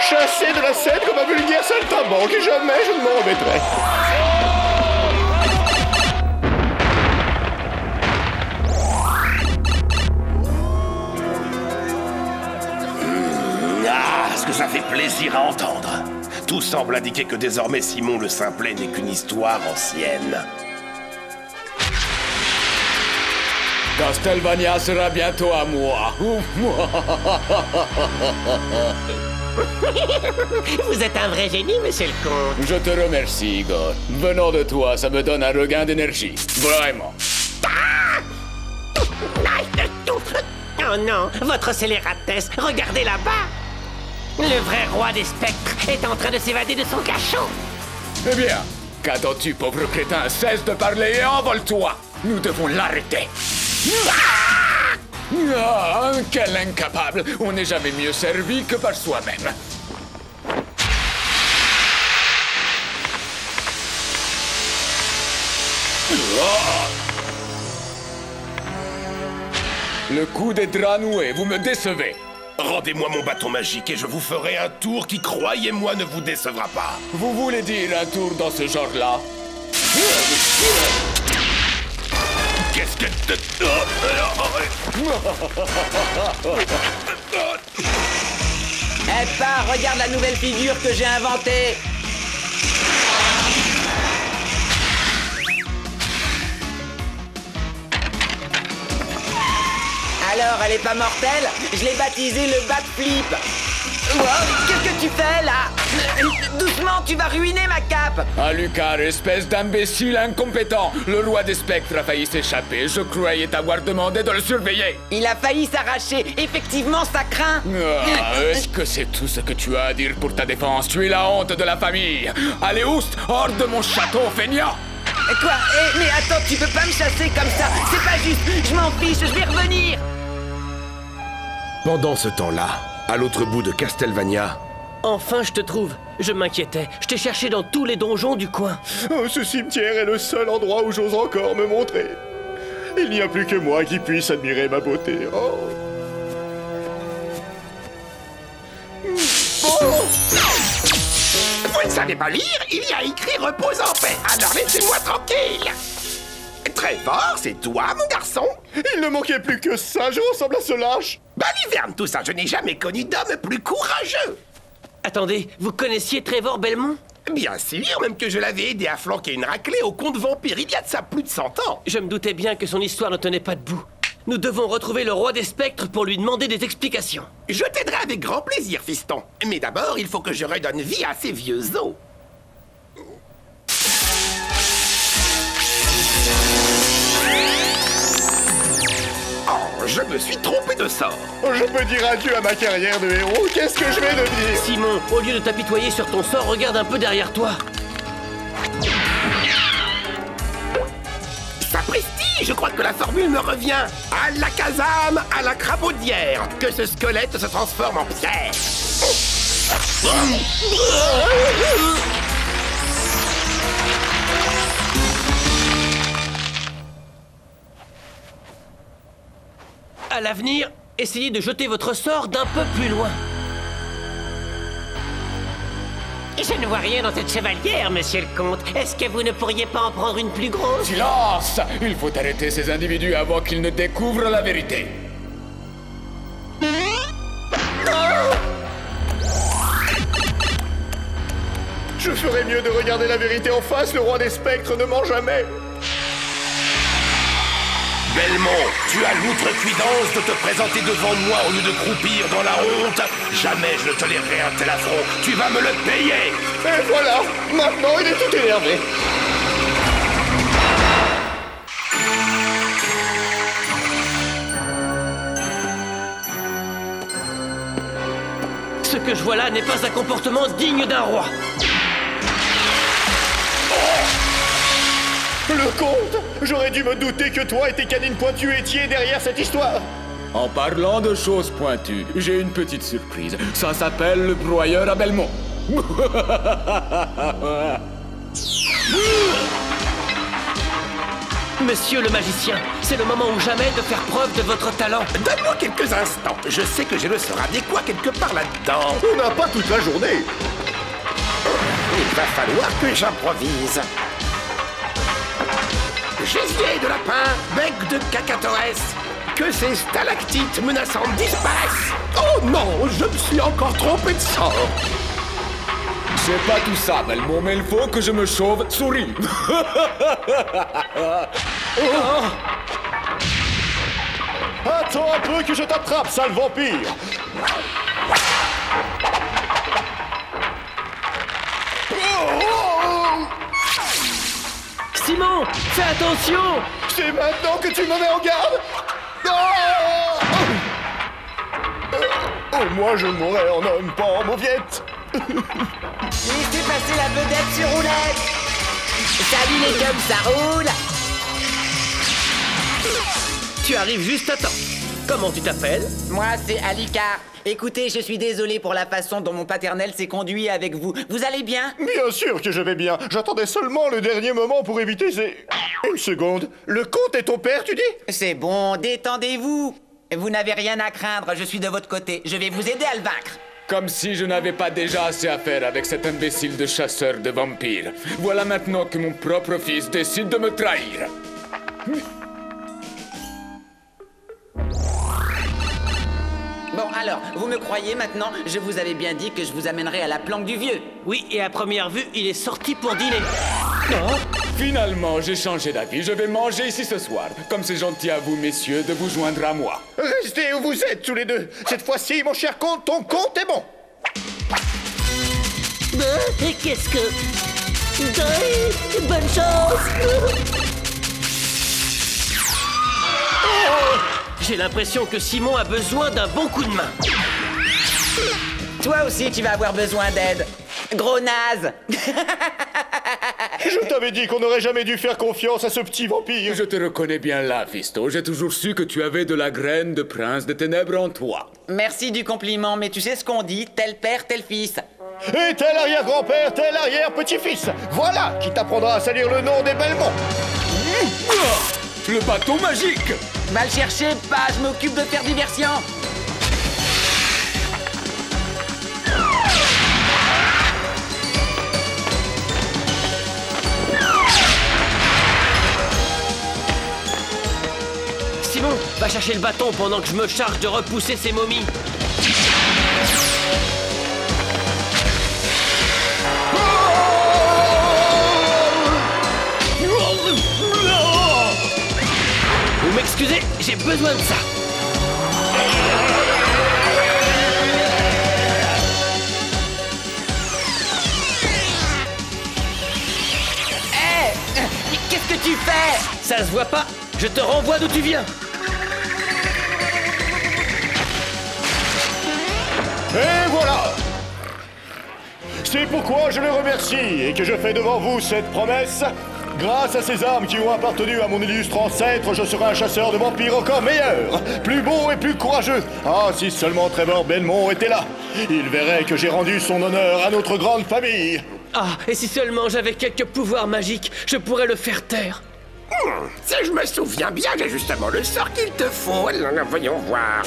Chassé de la scène comme un vulgaire saltimbanque, et jamais je ne m'en remettrai. Ah, ce que ça fait plaisir à entendre. Tout semble indiquer que désormais Simon le Simplet n'est qu'une histoire ancienne. Castlevania sera bientôt à moi. Vous êtes un vrai génie, monsieur le comte. Je te remercie, Igor. Venant de toi, ça me donne un regain d'énergie. Vraiment. Oh non, votre scélératesse, regardez là-bas. Le vrai roi des spectres est en train de s'évader de son cachot. Eh bien, qu'attends-tu, pauvre crétin? Cesse de parler et envole-toi. Nous devons l'arrêter. Ah, quel incapable. On n'est jamais mieux servi que par soi-même. Le coup des draps noués, vous me décevez. Rendez-moi mon bâton magique et je vous ferai un tour qui, croyez-moi, ne vous décevra pas. Vous voulez dire un tour dans ce genre-là? Qu'est-ce que... Eh pas, regarde la nouvelle figure que j'ai inventée. Alors, elle est pas mortelle? Je l'ai baptisée le Bat Flip. Oh, qu'est-ce que tu fais, là? Doucement, tu vas ruiner ma cape. Ah, Lucas, espèce d'imbécile incompétent. Le roi des spectres a failli s'échapper. Je croyais t'avoir demandé de le surveiller. Il a failli s'arracher. Effectivement, ça craint. Ah, est-ce que c'est tout ce que tu as à dire pour ta défense? Tu es la honte de la famille. Allez, oust, hors de mon château, feignant. Quoi? Mais attends, tu peux pas me chasser comme ça. C'est pas juste. Je m'en fiche, je vais revenir. Pendant ce temps-là, à l'autre bout de Castlevania, Enfin, je te trouve. Je m'inquiétais. Je t'ai cherché dans tous les donjons du coin. Oh, ce cimetière est le seul endroit où j'ose encore me montrer. Il n'y a plus que moi qui puisse admirer ma beauté. Oh. Vous ne savez pas lire? Il y a écrit repose en paix. Alors laissez-moi tranquille. Trevor, c'est toi, mon garçon? Il ne manquait plus que ça. Je ressemble à ce lâche. Baliverne, tout ça, je n'ai jamais connu d'homme plus courageux. Attendez, vous connaissiez Trevor Belmont? Bien sûr, même que je l'avais aidé à flanquer une raclée au comte vampire il y a de ça plus de 100 ans. Je me doutais bien que son histoire ne tenait pas debout. Nous devons retrouver le roi des spectres pour lui demander des explications. Je t'aiderai avec grand plaisir, fiston. Mais d'abord, il faut que je redonne vie à ces vieux os. Oh, je me suis trompé de sort. Je peux dire adieu à ma carrière de héros. Qu'est-ce que je vais devenir? Simon, au lieu de t'apitoyer sur ton sort, regarde un peu derrière toi. Sapristi, je crois que la formule me revient. À la casame, à la crapaudière, que ce squelette se transforme en pierre. À l'avenir, essayez de jeter votre sort d'un peu plus loin. Je ne vois rien dans cette chevalière, monsieur le comte. Est-ce que vous ne pourriez pas en prendre une plus grosse? Silence! Il faut arrêter ces individus avant qu'ils ne découvrent la vérité. Je ferais mieux de regarder la vérité en face. Le roi des spectres ne ment jamais. Belmont, tu as l'outrecuidance de te présenter devant moi au lieu de croupir dans la honte. Jamais je ne tolérerai un tel affront. Tu vas me le payer. Et voilà, maintenant il est tout énervé. Ce que je vois là n'est pas un comportement digne d'un roi. Le comte! J'aurais dû me douter que toi et tes canines pointues étiez derrière cette histoire! En parlant de choses pointues, j'ai une petite surprise. Ça s'appelle le broyeur à Belmont. Monsieur le magicien, c'est le moment ou jamais de faire preuve de votre talent. Donne-moi quelques instants. Je sais que j'ai le sort adéquat quelque part là-dedans. On n'a pas toute la journée. Il va falloir que j'improvise. Gésier de lapin, bec de cacatoès, que ces stalactites menaçantes disparaissent. Oh non, je me suis encore trompé de sort. C'est pas tout ça, Belmont, mais il faut que je me sauve. Souris. Attends un peu que je t'attrape, sale vampire. Simon, fais attention! C'est maintenant que tu me mets en garde? Oh, moi je mourrais en homme, pas en mauviette. Laissez passer la vedette sur roulette. Salut les gums, ça roule. Tu arrives juste à temps. Comment tu t'appelles? Moi, c'est Alicard. Écoutez, je suis désolé pour la façon dont mon paternel s'est conduit avec vous. Vous allez bien? Bien sûr que je vais bien. J'attendais seulement le dernier moment pour éviter ces... Une seconde. Le comte est ton père, tu dis? C'est bon, détendez-vous. Vous n'avez rien à craindre, je suis de votre côté. Je vais vous aider à le vaincre. Comme si je n'avais pas déjà assez à faire avec cet imbécile de chasseur de vampires. Voilà maintenant que mon propre fils décide de me trahir. Bon, alors, vous me croyez maintenant? Je vous avais bien dit que je vous amènerai à la planque du vieux. Oui, et à première vue, il est sorti pour dîner. Oh, finalement, j'ai changé d'avis. Je vais manger ici ce soir. Comme c'est gentil à vous, messieurs, de vous joindre à moi. Restez où vous êtes, tous les deux. Cette fois-ci, mon cher comte, ton compte est bon. Qu'est-ce que... Bonne chance. J'ai l'impression que Simon a besoin d'un bon coup de main. Toi aussi, tu vas avoir besoin d'aide. Gros naze. Je t'avais dit qu'on n'aurait jamais dû faire confiance à ce petit vampire. Je te reconnais bien là, Fisto. J'ai toujours su que tu avais de la graine de prince des ténèbres en toi. Merci du compliment, mais tu sais ce qu'on dit, tel père, tel fils. Et tel arrière-grand-père, tel arrière-petit-fils. Voilà qui t'apprendra à salir le nom des Belmont. Le bâton magique. Va le chercher, pas, je m'occupe de faire diversion. Simon, va chercher le bâton pendant que je me charge de repousser ces momies. Vous m'excusez, j'ai besoin de ça. Hé, qu'est-ce que tu fais? Ça se voit pas, je te renvoie d'où tu viens. Et voilà! C'est pourquoi je le remercie et que je fais devant vous cette promesse. Grâce à ces armes qui ont appartenu à mon illustre ancêtre, je serai un chasseur de vampires encore meilleur, plus beau et plus courageux. Ah, si seulement Trevor Belmont était là. Il verrait que j'ai rendu son honneur à notre grande famille. Ah, et si seulement j'avais quelques pouvoirs magiques, je pourrais le faire taire. Si je me souviens bien, j'ai justement le sort qu'il te faut. Voyons voir.